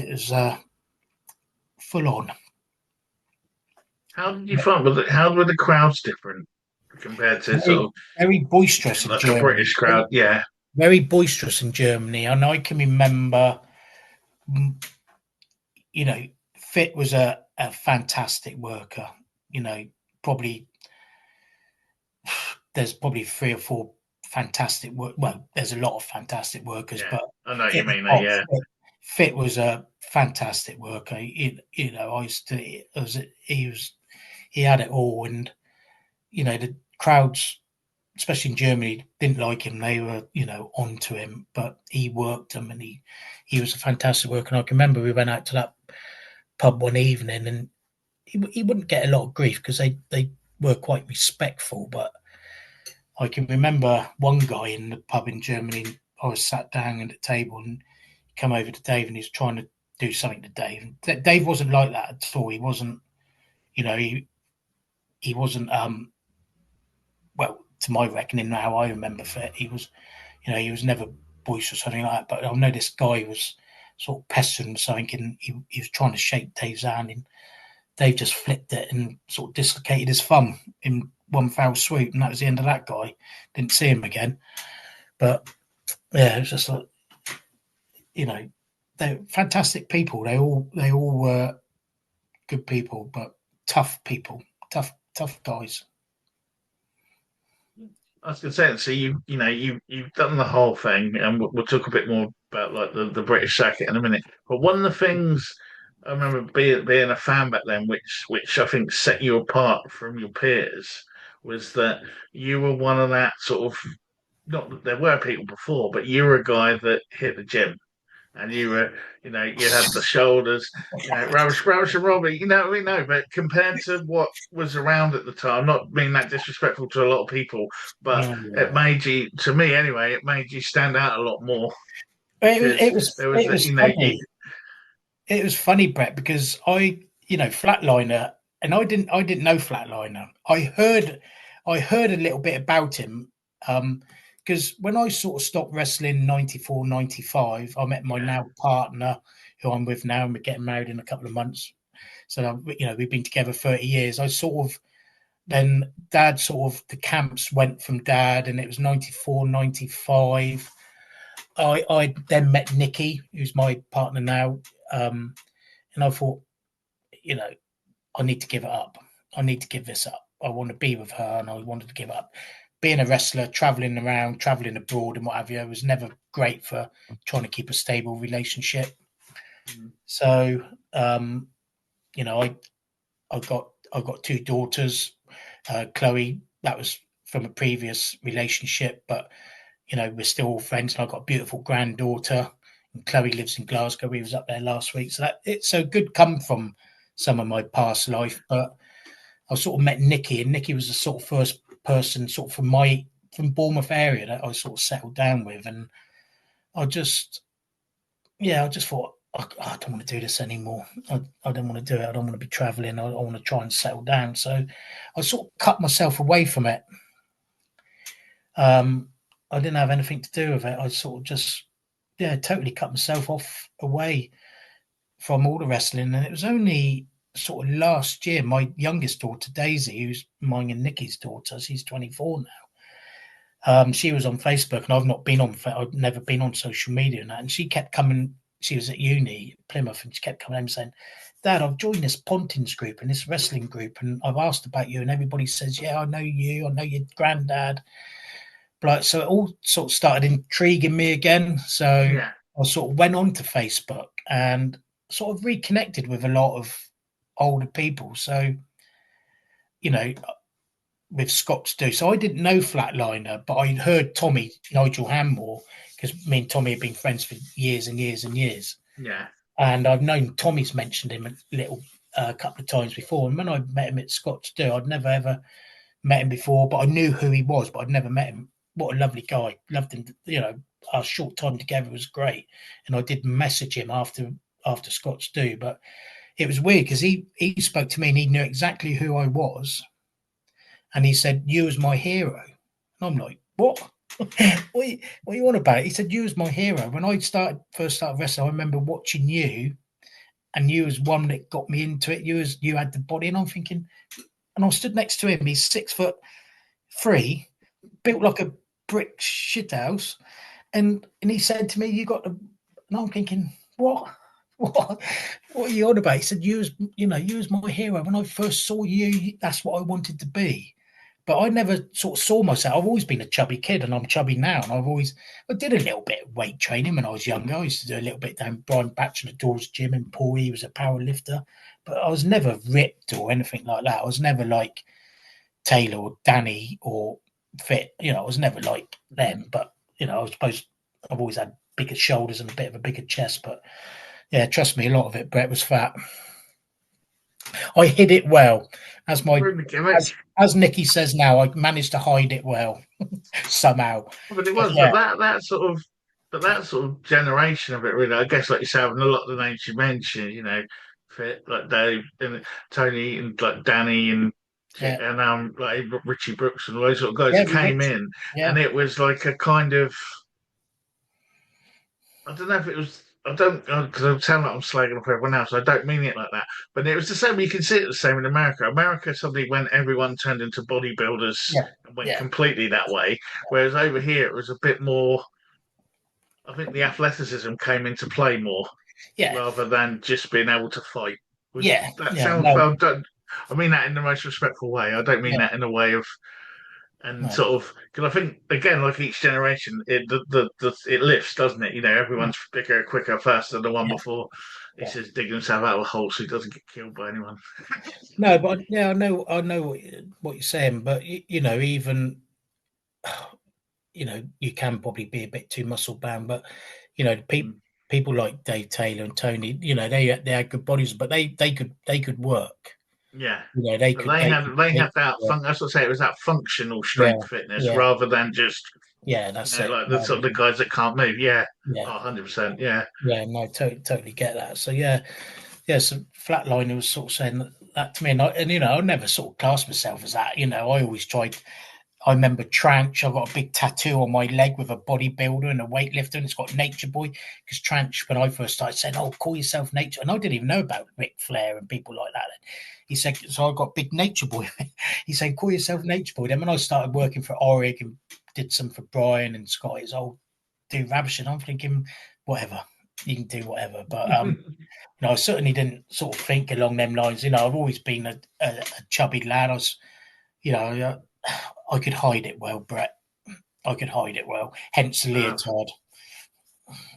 was full on. How did you find? How were the crowds different compared to sort Very, of very boisterous in like a Germany. British crowd? Yeah. Very boisterous in Germany, and I can remember, you know, Fit was a fantastic worker. Probably there's probably 3 or 4 fantastic work. Well, there's a lot of fantastic workers, Yeah. but I know what you at the mean. top, Yeah. Fit was a fantastic worker. I used to. He had it all, and the crowds, especially in Germany, didn't like him. They were, onto him, but he worked them, and he was a fantastic worker. And I can remember we went out to that pub one evening, and he wouldn't get a lot of grief because they were quite respectful. But I can remember one guy in the pub in Germany. I was sat down at the table, and he come over to Dave, and he was trying to do something to Dave. And Dave wasn't like that at all. He wasn't, he wasn't. Well, to my reckoning, how I remember Fit, he was, he was never boisterous or something like that. But I know this guy was sort of pestering something, and he was trying to shake Dave's hand, and Dave just flipped it and sort of dislocated his thumb in one foul swoop, and that was the end of that guy. Didn't see him again. But yeah, it was just like, they're fantastic people. They all were good people, but tough people, tough guys. I was going to say, so you've done the whole thing, and we'll talk a bit more about like the British circuit in a minute. But one of the things I remember being a fan back then, which I think set you apart from your peers, was that you were one of that sort of, not that there were people before, but you were a guy that hit the gym. and you were, you had the shoulders, Rubbish and Robbie, we know, but compared to what was around at the time, not being that disrespectful to a lot of people, but Oh, it yeah. made you, to me anyway, it made you stand out a lot more It was because it was there was, it was you, funny. It was funny, Brett, because Flatliner, and I didn't know Flatliner. I heard a little bit about him, because when I sort of stopped wrestling 94, 95, I met my yeah, now partner, who I'm with now, and we're getting married in a couple of months. So we've been together 30 years. I sort of then dad sort of the camps went from dad, and it was 94, 95. I then met Nikki, who's my partner now. And I thought, you know, I need to give it up. I need to give this up. I want to be with her, and I wanted to give up. Being a wrestler, traveling around, traveling abroad, and what have you, was never great for trying to keep a stable relationship. mm, So, you know, I got two daughters. Chloe, that was from a previous relationship, but we're still friends. And I've got a beautiful granddaughter. And Chloe lives in Glasgow. We was up there last week, so that it's so good come from some of my past life. But I sort of met Nikki, and Nikki was the sort of first person, sort of from Bournemouth area, that I sort of settled down with, and I just I just thought, I don't want to do this anymore. I don't want to do it. I don't want to be traveling. I want to try and settle down. So I sort of cut myself away from it. Um, I didn't have anything to do with it. I sort of just, totally cut myself off away from all the wrestling. And it was only sort of last year, my youngest daughter, Daisy, who's mine and Nikki's daughter, she's 24 now. She was on Facebook, and I've not been on, I've never been on social media and that. And she kept coming, she was at uni, Plymouth, and she kept coming home saying, Dad, I've joined this Pontins group and this wrestling group, and I've asked about you, and everybody says, yeah, I know you, I know your granddad. But so it all sort of started intriguing me again. So yeah, I sort of went on to Facebook and sort of reconnected with a lot of older people. So, you know, with Scott's do. So I didn't know Flatliner, but I heard Tommy, Nigel Hammore, because me and Tommy have been friends for years and years and years. yeah, And I've known Tommy's mentioned him a couple of times before. And when I met him at Scott's do, I'd never ever met him before, but I knew who he was, but I'd never met him. What a lovely guy. Loved him. Our short time together was great. And I did message him after Scott's do, but it was weird because he spoke to me and he knew exactly who I was. And he said, you was my hero. And I'm like, what? What are you on about? He said, you was my hero. When I first started wrestling, I remember watching you, and you was one that got me into it. You had the body, and I'm thinking, and I stood next to him. He's 6'3", built like a brick shithouse, and he said to me, "You got the," and I'm thinking, what? What? What are you on about? He said, you was my hero. When I first saw you, that's what I wanted to be. But I never sort of saw myself. I've always been a chubby kid, and I'm chubby now. And I did a little bit of weight training when I was younger. I used to do a little bit down Brian Batchelor Doors gym in Paul. He was a power lifter, but I was never ripped or anything like that. I was never like Taylor or Danny or fit. I was never like them. But I suppose I've always had bigger shoulders and a bit of a bigger chest. But yeah, trust me, a lot of it, Brett, was fat. I hid it well, as my ruined the gimmick. as Nikki says now. I managed to hide it well somehow. But it But was, yeah, but that sort of generation of it, really. I guess, like yourself, and a lot of the names you mentioned, fit like Dave and Tony and like Danny and yeah, like Richie Brooks and all those sort of guys yeah, that came in, yeah, and it was like a kind of, I don't know if it was. I don't, because I sound like I'm slagging off everyone else. I don't mean it like that, but it was the same. You can see it the same in America. America suddenly, when everyone turned into bodybuilders, yeah, and went yeah, completely that way. Whereas over here, it was a bit more. I think the athleticism came into play more yeah, rather than just being able to fight. Which yeah, that yeah. sounds. No, I mean that in the most respectful way. I don't mean yeah, that in a way of and no, sort of because I think again, like each generation, it lifts, doesn't it? mm, Everyone's bigger, quicker, faster than the one yeah, before. He yeah. says digging himself out of a hole so he doesn't get killed by anyone. No, but yeah, I know what you're saying. But even you can probably be a bit too muscle bound. But the people. Mm. people like Dave Taylor and Tony, they had good bodies, but they could work. Yeah. They But could they could, they they had could that work. that's what I say, it was that functional Yeah, strength fitness yeah, rather than just yeah. That's it. like the No, sort of the guys that can't move. Yeah. yeah, Oh, 100%. Yeah. yeah. No, totally get that. So yeah. So Flatliner was sort of saying that to me, and I never sort of classed myself as that. I always tried. I remember Tranch. I've got a big tattoo on my leg with a bodybuilder and a weightlifter, and it's got Nature Boy. Because Tranch, when I first started saying, "Oh, call yourself Nature," and I didn't even know about Ric Flair and people like that. He said, "So I got big Nature Boy." He said, "Call yourself Nature Boy." Then when I started working for Orig and did some for Brian and Scott, it's all do ravishing. I'm thinking, whatever, you can do whatever, but I certainly didn't sort of think along them lines. I've always been a chubby lad. I was, I could hide it well, Brett. I could hide it well. Hence the uh, leotard.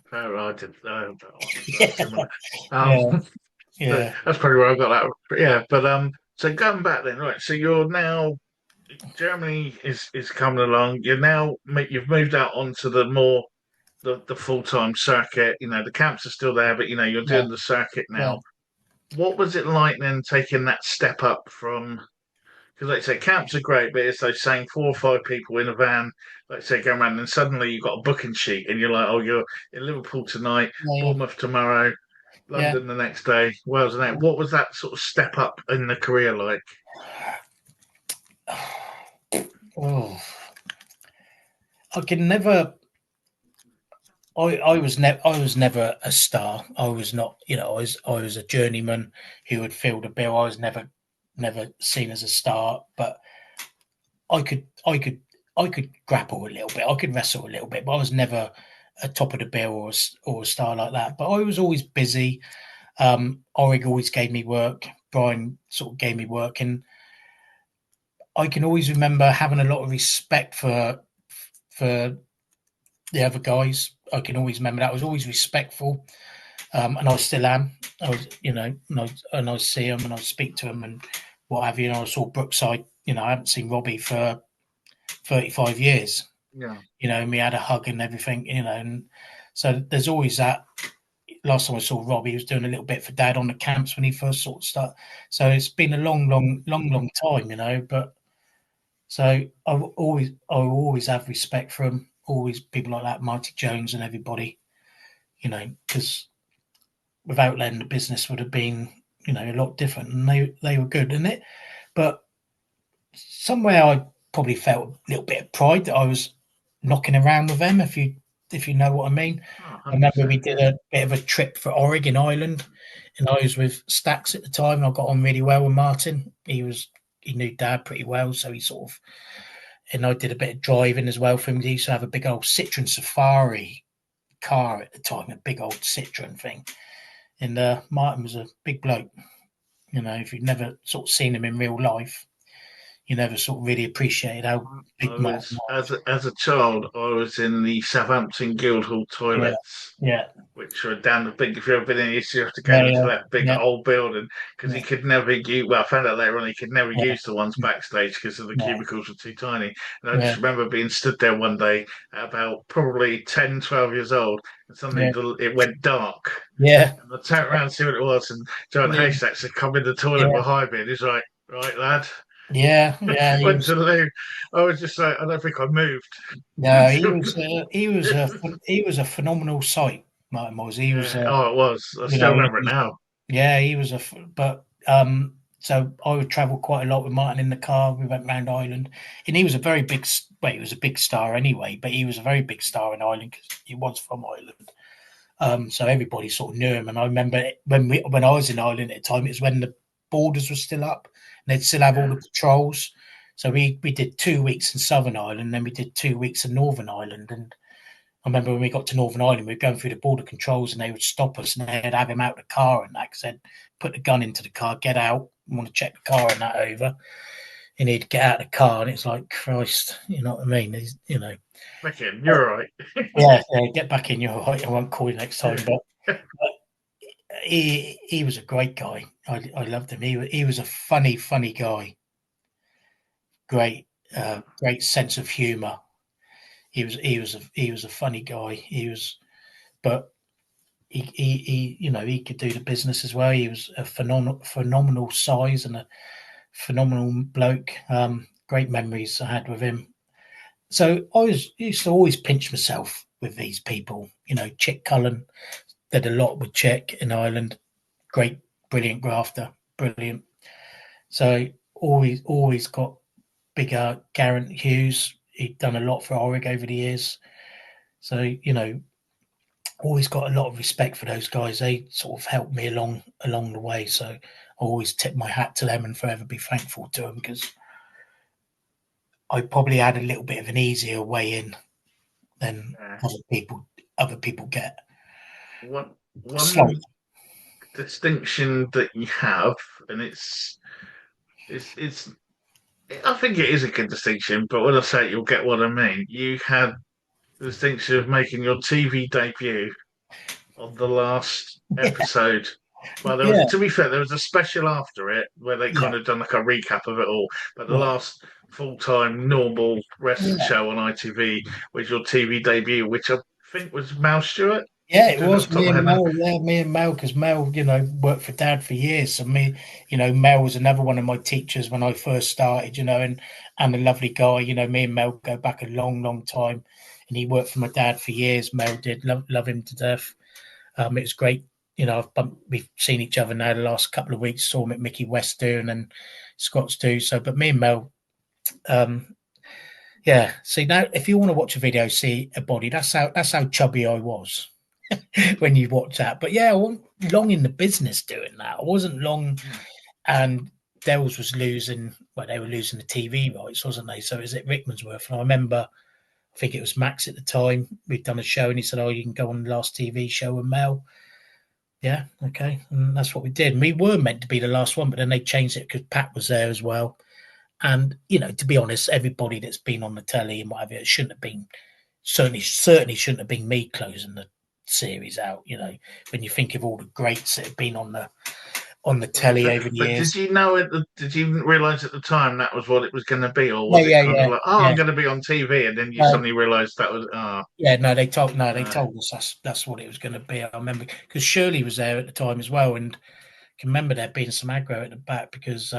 fair, I did. That's Yeah, similar. yeah, Um, so yeah, that's probably where I got that. But yeah, but so going back then, right? So you're now Germany is coming along. You've moved out onto the more the full time circuit. The camps are still there, but you're yeah, doing the circuit yeah. now. What was it like then taking that step up from? Because like I say, camps are great, but it's like saying 4 or 5 people in a van, like I say, going around, and suddenly you've got a booking sheet, and you're like, oh, you're in Liverpool tonight, Yeah, Bournemouth tomorrow, yeah. London the next day, Wales the next. What was that sort of step up in the career like? Oh, I can never. I was never a star. I was not. I was a journeyman who would fill the bill. I was never seen as a star, but I could, I could, I could grapple a little bit. I could wrestle a little bit, but I was never a top of the bill or a star like that. But I was always busy. Orig always gave me work. Brian sort of gave me work, and I can always remember having a lot of respect for the other guys. I can always remember that. I was always respectful, and I still am. I was, and I see them and I speak to them and what have you. And I saw Brookside. I haven't seen Robbie for 35 years. Yeah, And we had a hug and everything. And so there's always that. Last time I saw Robbie, he was doing a little bit for Dad on the camps when he first sort of started. So it's been a long time. But so I always have respect for him. Always people like that, Marty Jones and everybody. Because without them, the business would have been a lot different. And they were good in it, but somewhere I probably felt a little bit of pride that I was knocking around with them. If you know what I mean. oh, I remember we 100%. did Yeah, a bit of a trip for Oregon Island, and I was with Stax at the time, and I got on really well with Martin. He knew Dad pretty well, so he sort of, and I did a bit of driving as well for him. He used to have a big old Citroen Safari car at the time, a big old Citroen thing. And Martin was a big bloke. If you'd never sort of seen him in real life, you never sort of really appreciated how I big Martin was was. as a child, I was in the Southampton Guildhall Yeah, toilets, yeah, which were down the big. If you've ever been in, you have to go yeah, into yeah, that big yeah, old building because he yeah, could never use. Well, I found out later on he could never yeah, use the ones backstage because of the yeah, cubicles were too tiny. And I yeah, just remember being stood there one day at about probably 10, 12 years old, and suddenly yeah, it went dark. yeah, And I turned around to see what it was, and John yeah, Haystacks had come in the toilet yeah, behind me, and he's like, "Right, lad." yeah, yeah. He Went to was the loo. I was just like, I don't think I moved. no, he was a phenomenal sight. Martin was. He was Yeah. Oh, it was. I you still know, remember it now. yeah, he was but so I would travel quite a lot with Martin in the car. We went round Ireland, and he was a very big. Well, he was a big star anyway, but he was a very big star in Ireland because he was from Ireland. So everybody sort of knew him. And I remember when I was in Ireland at the time, it was when the borders were still up and they'd still have all Yeah. the patrols. So we did 2 weeks in Southern Ireland, then we did 2 weeks in Northern Ireland. And I remember when we got to Northern Ireland, we were going through the border controls and they would stop us and they'd have him out of the car and that because they'd put the gun into the car, get out, want to check the car and that over. And he'd get out of the car and it's like, Christ, you know what I mean? Mickey, you're all right. Yeah, get back in, you're right. I won't call you next time. But he was a great guy. I loved him. He was a funny guy. Great great sense of humor. He was a funny guy. But he could do the business as well. He was a phenomenal size and a phenomenal bloke. Great memories I had with him. So used to always pinch myself with these people. Chick Cullen did a lot with Chick in Ireland. Great, brilliant grafter, brilliant. So always got bigger. Garrett Hughes, he'd done a lot for Orig over the years. So always got a lot of respect for those guys. They sort of helped me along the way. So I always tip my hat to them and forever be thankful to them, because I probably had a little bit of an easier way in than Yeah. other people get. One distinction that you have, and it's I think it is a good distinction, but when I say it, you'll get what I mean. You had the distinction of making your TV debut on the last episode. Well, Yeah, to be fair, there was a special after it where they yeah, kind of done like a recap of it all. But the right. last full-time normal wrestling Yeah, show on ITV was your TV debut, which I think was Mal Stewart. yeah, I'm it doing it off was the top me of my and head now. Mel. Yeah, me and Mel, because Mel, worked for Dad for years. So Mel was another one of my teachers when I first started. And a lovely guy. Me and Mel go back a long, long time, and he worked for my dad for years. Mel did love him to death. It was great. We've seen each other now the last couple of weeks. Saw him at Mickey West doing and Scott's too. So, but me and Mel, yeah. See now, if you want to watch a video, see a body. That's how chubby I was when you watch that. But yeah, I wasn't long in the business doing that. I wasn't long, Hmm. and Dells was losing. Well, they were losing the TV rights, wasn't they? So it was at Rickmansworth, and I remember. I think it was Max at the time. We'd done a show, and he said, "Oh, you can go on the last TV show with Mel." Yeah, okay. And that's what we did. And we were meant to be the last one, but then they changed it because Pat was there as well. And, to be honest, everybody that's been on the telly and whatever, it shouldn't have been, certainly shouldn't have been me closing the series out, when you think of all the greats that have been on the telly over the But did years. you know it? Did you realise at the time that was what it was going to be, or Yeah, was it yeah, kind of yeah, like, oh, yeah. I'm going to be on TV, and then you No, suddenly realised that was yeah, no, they no. told us that's what it was going to be. I remember because Shirley was there at the time as well, and I can remember there being some aggro at the back because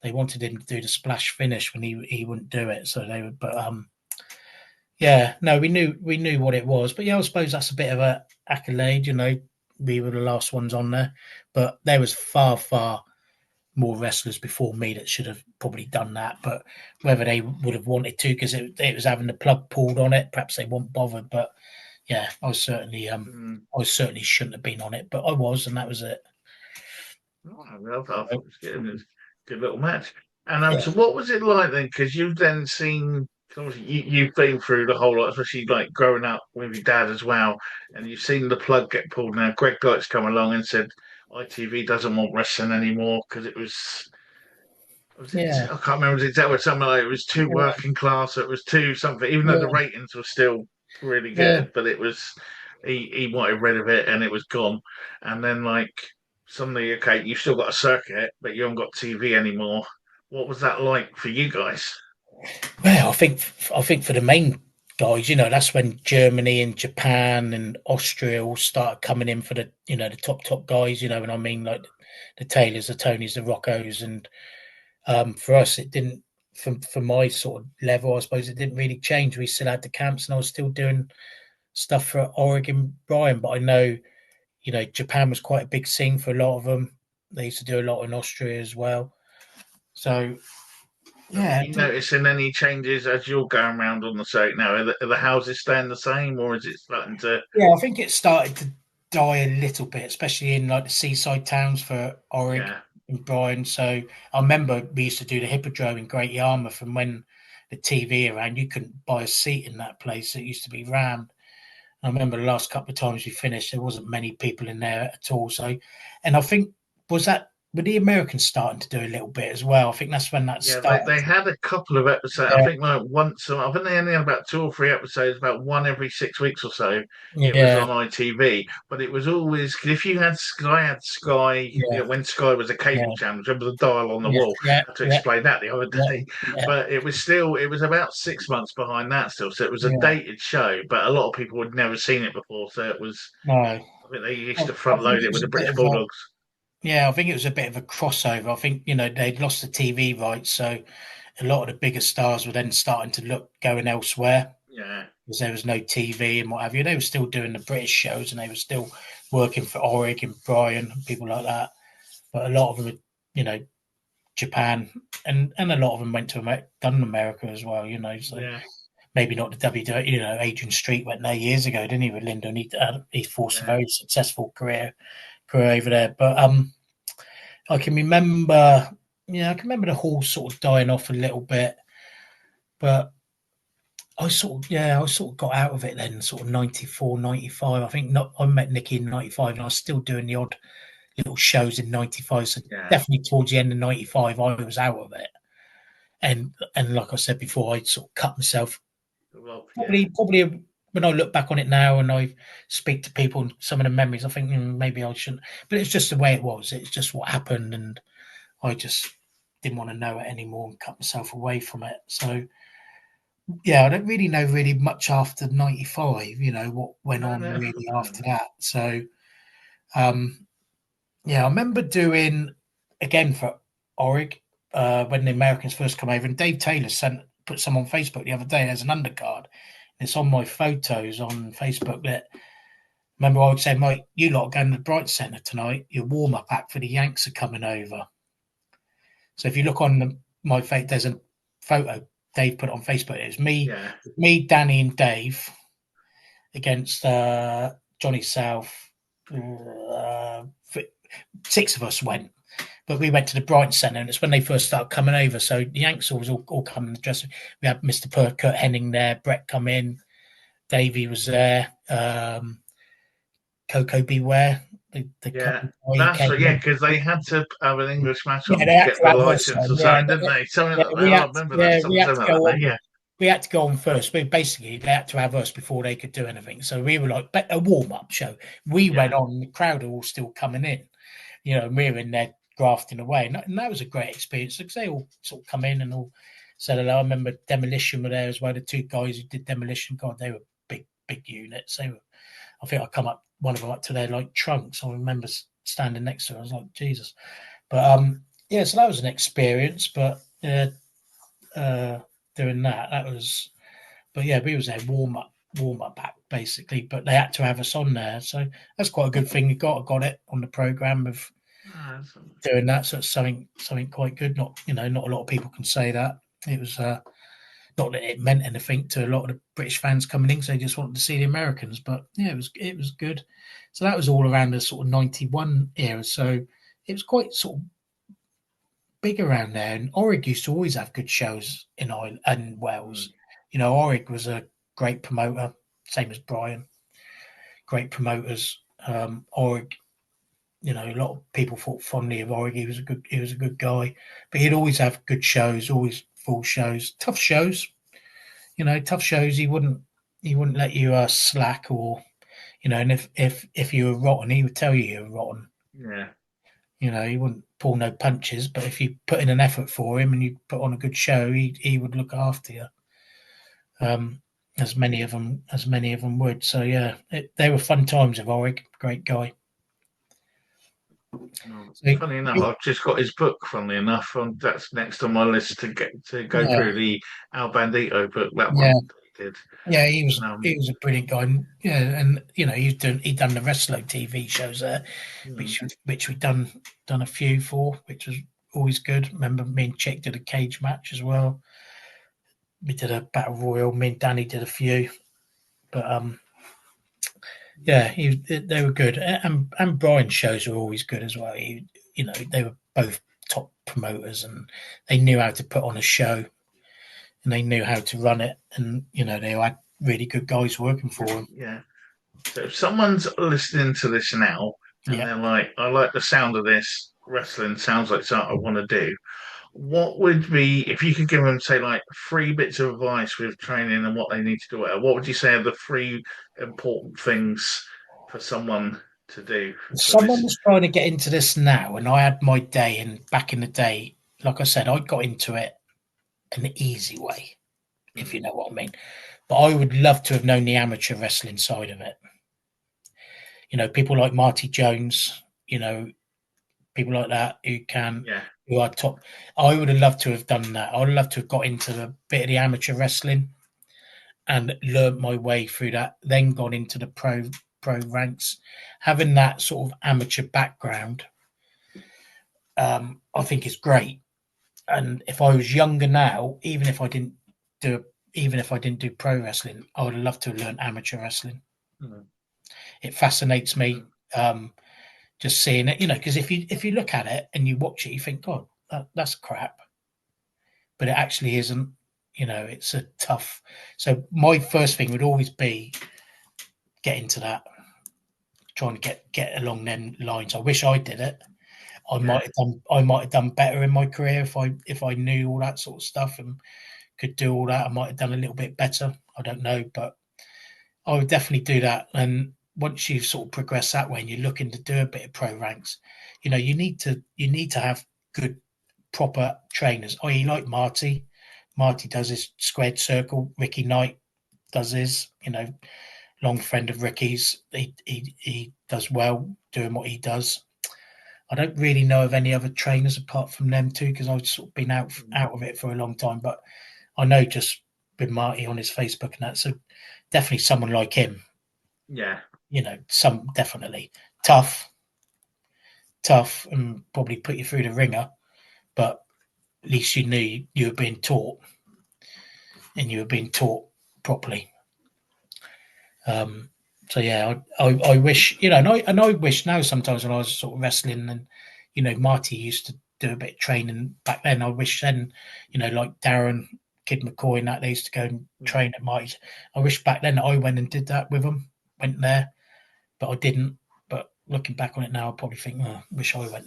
they wanted him to do the splash finish when he wouldn't do it. So they would, but yeah, no, we knew what it was. But yeah, I suppose that's a bit of a accolade. We were the last ones on there, but there was far more wrestlers before me that should have probably done that. But whether they would have wanted to, because it was having the plug pulled on it, perhaps they weren't bothered. But yeah, Mm. I certainly shouldn't have been on it, but I was, and that was it. Oh, well, I thought it was good. It was a good little match. And Yeah, so what was it like then? Because you've then seen, 'cause obviously you've been through the whole lot, especially like growing up with your dad as well, and you've seen the plug get pulled. Now, Greg Gotts come along and said ITV doesn't want wrestling anymore because yeah, I can't remember exactly something like it was too yeah, working class. It was too something, even though the yeah, ratings were still really yeah. good, but it was he wanted rid of it and it was gone. And then like suddenly, okay, you've still got a circuit, but you haven't got TV anymore. What was that like for you guys? Well, I think for the main guys, that's when Germany and Japan and Austria all started coming in for the top guys, and I mean like the Taylors, the Tonys, the Roccos, and for us it didn't. For my sort of level, I suppose it didn't really change. We still had the camps, and I was still doing stuff for Oregon Brian. But I know, Japan was quite a big scene for a lot of them. They used to do a lot in Austria as well. So Are yeah, you noticing any changes as you're going around on the circuit now? Are the houses staying the same, or is it starting to? yeah, I think it started to die a little bit, especially in like the seaside towns for Orig Yeah, and Brian. So I remember we used to do the Hippodrome in Great Yarmouth, and when the TV around, you couldn't buy a seat in that place. It used to be rammed. I remember the last couple of times we finished, there wasn't many people in there at all. So, and I think were the Americans starting to do a little bit as well? I think that's when that yeah. They started. had a couple of episodes. I Yeah, think like once. I think they only had about 2 or 3 episodes, about one every 6 weeks or so. It was yeah, on ITV, but it was always if you had Sky, had Sky. yeah, When Sky was a cable yeah, channel. Remember the dial on the yeah, wall? yeah, I had to yeah, explain that the other yeah, day, yeah, but it was about 6 months behind that still. So it was a yeah. dated show, but a lot of people had never seen it before, so it was No. I think they used to I front think load it it was with a the bit British of a Bulldogs. yeah. I think it was a bit of a crossover. I think they'd lost the TV rights, so a lot of the bigger stars were then starting to look going elsewhere Yeah, because there was no TV and what have you. They were still doing the British shows and they were still working for Orig and Brian and people like that. But a lot of them, Japan and a lot of them went to done America as well. So yeah, maybe not the WWE. Adrian Street went there years ago, didn't he? With Lyndon, he forced a yeah. very successful career over there. But I can remember, the Hall sort of dying off a little bit, but I sort of got out of it then, sort of 94, 95. I think not. I met Nicky in 95, and I was still doing the odd little shows in 95. So Yeah. definitely towards the end of 95, I was out of it. And like I said before, I sort of cut myself. Well, yeah. Probably when I look back on it now and I speak to people and some of the memories, I think maybe I shouldn't. But it's just the way it was. It's just what happened, and I just didn't want to know it anymore and cut myself away from it. So yeah, I don't really know really much after 95, what went No, on no, really no. after that. So um yeah, I remember doing again for Orig when the Americans first come over, and Dave Taylor put some on Facebook the other day. There's an undercard. It's on my photos on Facebook. That remember I would say, Mike, you lot are going to the Bright Centre tonight. Your warm up act for the Yanks are coming over. So if you look on my face, there's a photo Dave put on Facebook. It was Yeah, me, Danny, and Dave against Johnny South. Six of us went, but we went to the Brighton Centre, and it's when they first started coming over. So the Yanks was all coming in the dressing room. We had Mr. Kurt Henning there, Brett come in, Davey was there, Coco Beware, the yeah. couple boy That's came right. Yeah, in. because they had to have an English match Yeah, on they to had get to the have us license on. or something, didn't they? Something like that. Oh, I remember that. We Something had to like go that. on. Yeah, We had to go on first. But basically, they had to have us before they could do anything. So we were like a warm up show. We yeah, went on. The crowd are all still coming in. And we were in there grafting away, and that was a great experience because they all sort of come in and all said hello. I remember Demolition were there as well. The two guys who did Demolition, God, they were big units. They were. I think I come up one of them up to their like trunks. I remember standing next to her. I was like, Jesus. But yeah, so that was an experience. But doing that was. But yeah, we was there warm up back basically. But they had to have us on there, so that's quite a good thing. You got it on the program of ah, doing that. So it's something quite good. Not not a lot of people can say that. It was not that it meant anything to a lot of the British fans coming in, because they just wanted to see the Americans. But yeah, it was good. So that was all around the sort of 91 era. So it was quite sort of big around there. And Orig used to always have good shows in Ireland and mm, Wales. Orig was a great promoter, same as Brian. Great promoters. Orig, a lot of people thought fondly of Orig. He was a good guy, but he'd always have good shows, always full shows, tough shows. Tough shows. He wouldn't let you slack, or and if you were rotten, he would tell you were rotten. yeah. He wouldn't pull no punches, but if you put in an effort for him and you put on a good show, he would look after you. As many of them would. So yeah, they were fun times with Orig. Great guy. Well, So, funny enough, I've just got his book. Funnily enough, that's next on my list to go yeah, through the Al Bandito book. That yeah, one he did. yeah. He was Um, he was a brilliant guy. And, and he'd done the Wrestler TV shows there, mm, which we done a few for, which was always good. Remember, me and Chick did a cage match as well. We did a battle royal. Me and Danny did a few, but yeah, they were good. And Brian's shows were always good as well. They were both top promoters, and they knew how to put on a show, and they knew how to run it, and they had really good guys working for them. yeah. So if someone's listening to this now and Yeah. they're like, "I like the sound of this wrestling. Sounds like something I want to do." What would be if you could give them, say, like three bits of advice with training and what they need to do? What would you say are the three important things for someone to do If for someone this? was trying to get into this now, and I had my day, and back in the day, like I said, I got into it an easy way, if you Mm, know what I mean. But I would love to have known the amateur wrestling side of it. people like Marty Jones, people like that who are top. I would have loved to have done that. I would have loved to have got into a bit of the amateur wrestling and learned my way through that, then gone into the pro ranks. Having that sort of amateur background, I think is great. And if I was younger now, even if I didn't do pro wrestling, I would have loved to have learned amateur wrestling. It fascinates me, just seeing it, because if you look at it and you watch it, you think, God, that's crap, but it actually isn't. It's a tough. So my first thing would always be get into that, trying to get along them lines. I wish I did it. I might have done better in my career if I knew all that sort of stuff and could do all that. I might have done a little bit better. I don't know, but I would definitely do that. And once you've sort of progressed that way and you're looking to do a bit of pro ranks, you need to have good, proper trainers. I.e., like Marty. Marty does his squared circle. Ricky Knight does his. Long friend of Ricky's. He does well doing what he does. I don't really know of any other trainers apart from them two, because I've sort of been out of it for a long time. But I know just with Marty on his Facebook and that, so definitely someone like him. Yeah. Some definitely tough, and probably put you through the ringer, but at least you knew you were being taught, and you were being taught properly. So yeah, I wish, and I wish now sometimes when I was sort of wrestling and, Marty used to do a bit of training back then. I wish then, like Darren, Kid McCoy and that, they used to go and train at Marty's. I wish back then I went and did that with them, went there, but I didn't. But looking back on it now, I probably think, wish I went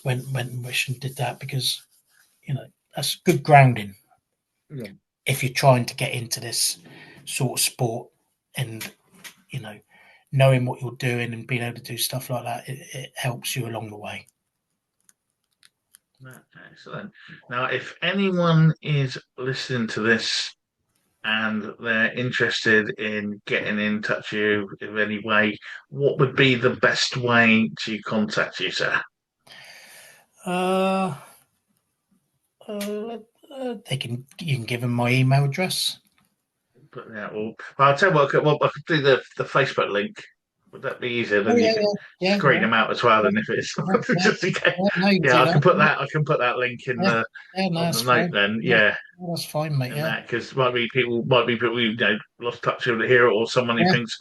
and wish and did that, because, that's good grounding. Yeah. If you're trying to get into this sort of sport and, knowing what you're doing and being able to do stuff like that, it helps you along the way. Excellent. Now, if anyone is listening to this and they're interested in getting in touch with you in any way, what would be the best way to contact you, sir? You can give them my email address. But yeah, well, I'll tell you what, I could do the Facebook link. Would that be easier? Then you can screen them out as well. Then if it's just in case, I can put that. I can put that link in the on the note. Then that's fine, mate. Yeah, because might be people who lost touch with it here, or someone who thinks,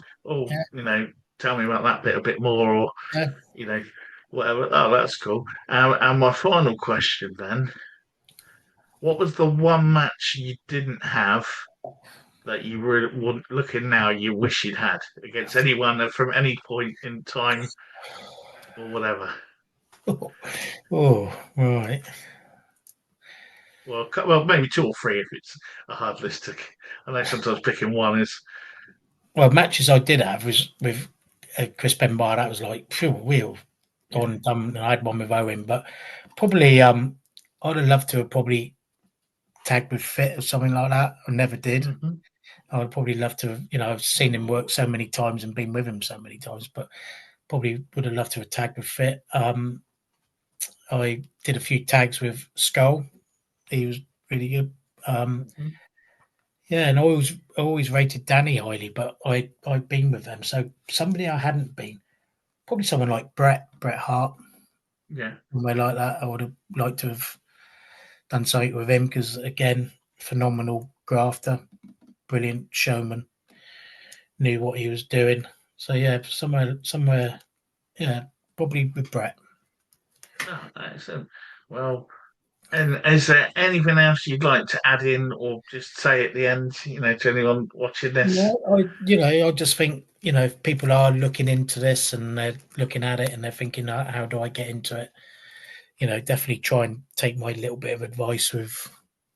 tell me about that bit a bit more, or whatever. Oh, that's cool. And my final question then: what was the one match you didn't have that you were looking now you wish you'd had against anyone from any point in time or whatever? Oh, right. Well, maybe two or three if it's a hard list to. I know sometimes picking one is. Well, matches I did have was with Chris Benoit. That was like wheel on done. And I had one with Owen, but probably I'd have loved to have probably tagged with Fit or something like that. I never did. Mm-hmm. I would probably love to have, I've seen him work so many times and been with him so many times, but probably would have loved to have tagged with Fit. I did a few tags with Skull. He was really good. Yeah, and I always rated Danny highly, but I've been with them. So somebody I hadn't been, probably someone like Bret Hart. Yeah. Somewhere like that. I would have liked to have done something with him, because again, phenomenal grafter, brilliant showman, knew what he was doing. So yeah, somewhere, yeah, probably with Bret. Oh, excellent. Well, and is there anything else you'd like to add in, or just say at the end, to anyone watching this? Yeah, I just think, if people are looking into this and they're looking at it and they're thinking, how do I get into it? Definitely try and take my little bit of advice with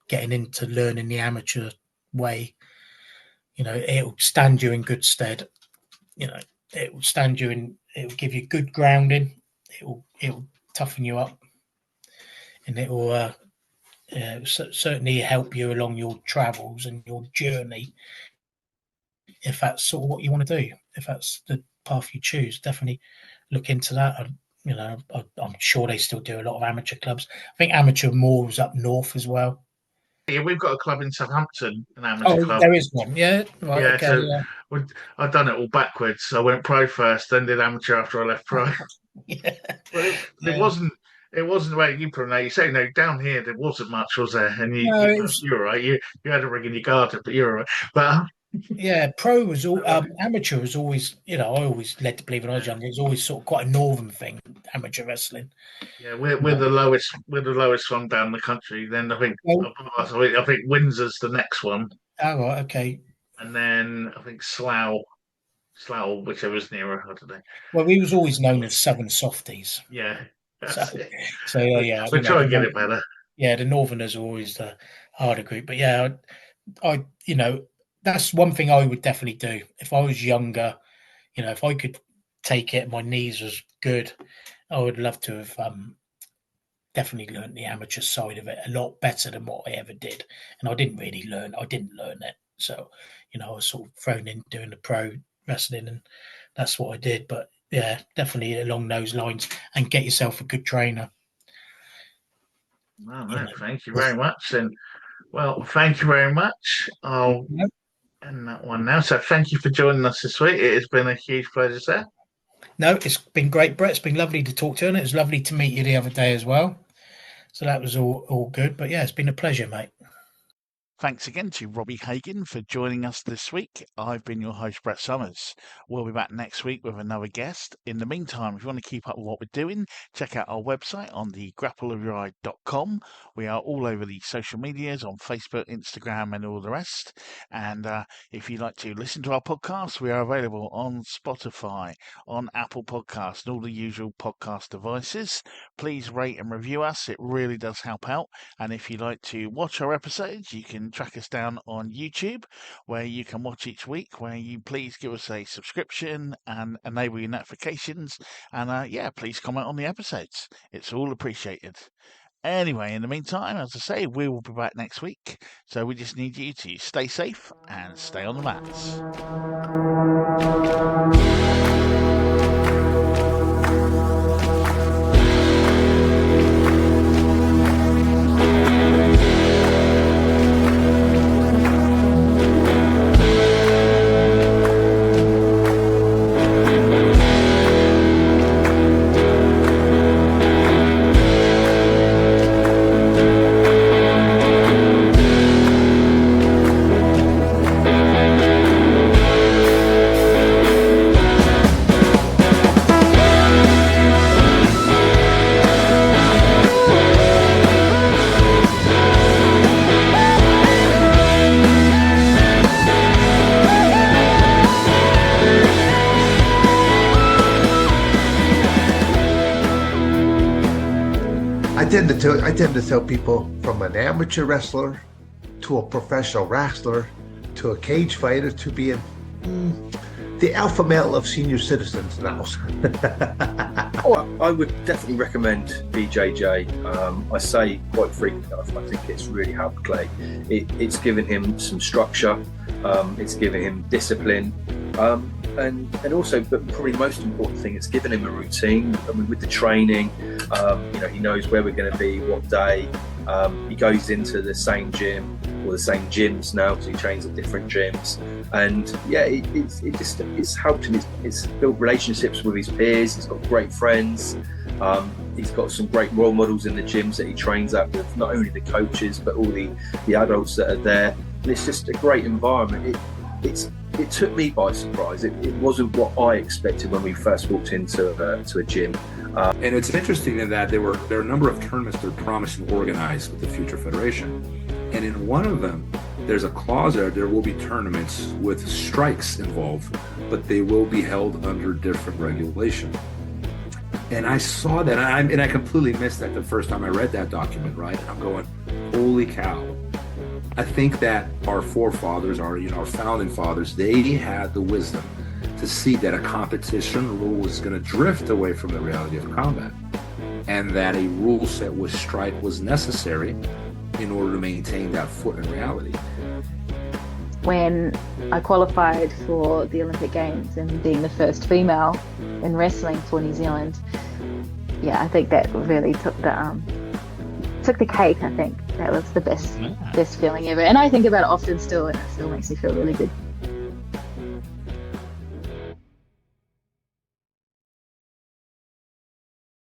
getting into learning the amateur way. It'll stand you in good stead. It will stand you in. It will give you good grounding. It will toughen you up, and it will certainly help you along your travels and your journey, if that's sort of what you want to do. If that's the path you choose. Definitely look into that. I'm sure they still do a lot of amateur clubs. I think amateur more was up north as well. Yeah, we've got a club in Southampton, an amateur Oh, club. there is one. Yeah, right. Yeah, Okay. so I've done it all backwards. I went pro first, then did amateur after I left pro. Yeah. But it Yeah. wasn't. It wasn't where you put. You say no down here. There wasn't much, was there? And No, it was. you're right. You had a rig in your garden, but you're all right. But Yeah, pro was all amateur was always, I always led to believe when I was younger, it was always sort of quite a northern thing, amateur wrestling. yeah, we're the lowest. We're the lowest one down the country. Then I think Well, I think Windsor's the next one, oh, right, okay. and then I think Slough, whichever's nearer. I don't know. Well, we was always known as Southern Softies. Yeah, So, that's it. so yeah, We try and get it better. Yeah, the Northerners are always the harder group. But yeah, I that's one thing I would definitely do if I was younger. If I could take it, my knees was good. I would love to have definitely learned the amateur side of it a lot better than what I ever did. And I didn't learn it. So, I was sort of thrown in doing the pro wrestling, and that's what I did. But yeah, definitely along those lines, and get yourself a good trainer. No, thank you very much. And well, thank you very much. I'll end that one now. So thank you for joining us this week. It has been a huge pleasure, sir. No, it's been great, Brett. It's been lovely to talk to you, and it was lovely to meet you the other day as well. So that was all good. But yeah, it's been a pleasure, mate. Thanks again to Robbie Hagen for joining us this week. I've been your host, Brett Summers. We'll be back next week with another guest. In the meantime, if you want to keep up with what we're doing, check out our website on the grappleofyoureye.com. We are all over the social medias on Facebook, Instagram, and all the rest. And if you'd like to listen to our podcast, we are available on Spotify, on Apple Podcasts, and all the usual podcast devices. Please rate and review us. It really does help out. And if you'd like to watch our episodes, you can track us down on YouTube, where you can watch each week, where you please give us a subscription and enable your notifications, and please comment on the episodes. It's all appreciated. Anyway, in the meantime, as I say, we will be back next week, so we just need you to stay safe and stay on the mats. I tend to tell people, from an amateur wrestler to a professional wrestler to a cage fighter to being the alpha male of senior citizens now. I would definitely recommend BJJ. I say quite frequently, I think it's really helped Clay. It's given him some structure, it's given him discipline, and also, but probably the most important thing, it's given him a routine. I mean, with the training, he knows where we're going to be, what day. He goes into the same gym or the same gyms now, because he trains at different gyms, and it's helped him. It's built relationships with his peers. He's got great friends. He's got some great role models in the gyms that he trains at, with not only the coaches but all the adults that are there. And it's just a great environment. It took me by surprise. It wasn't what I expected when we first walked into a gym. And it's interesting in that there are a number of tournaments that are promised and organized with the Future Federation. And in one of them, there's a clause there will be tournaments with strikes involved, but they will be held under different regulation. And I saw that, and I completely missed that the first time I read that document, right? And I'm going, holy cow. I think that our forefathers, our founding fathers, they had the wisdom to see that a competition rule was going to drift away from the reality of combat, and that a rule set with strike was necessary in order to maintain that foot in reality. when I qualified for the Olympic Games and being the first female in wrestling for New Zealand, yeah, I think that really took the cake. I think that was the best feeling ever, and I think about it often still, and it still makes me feel really good.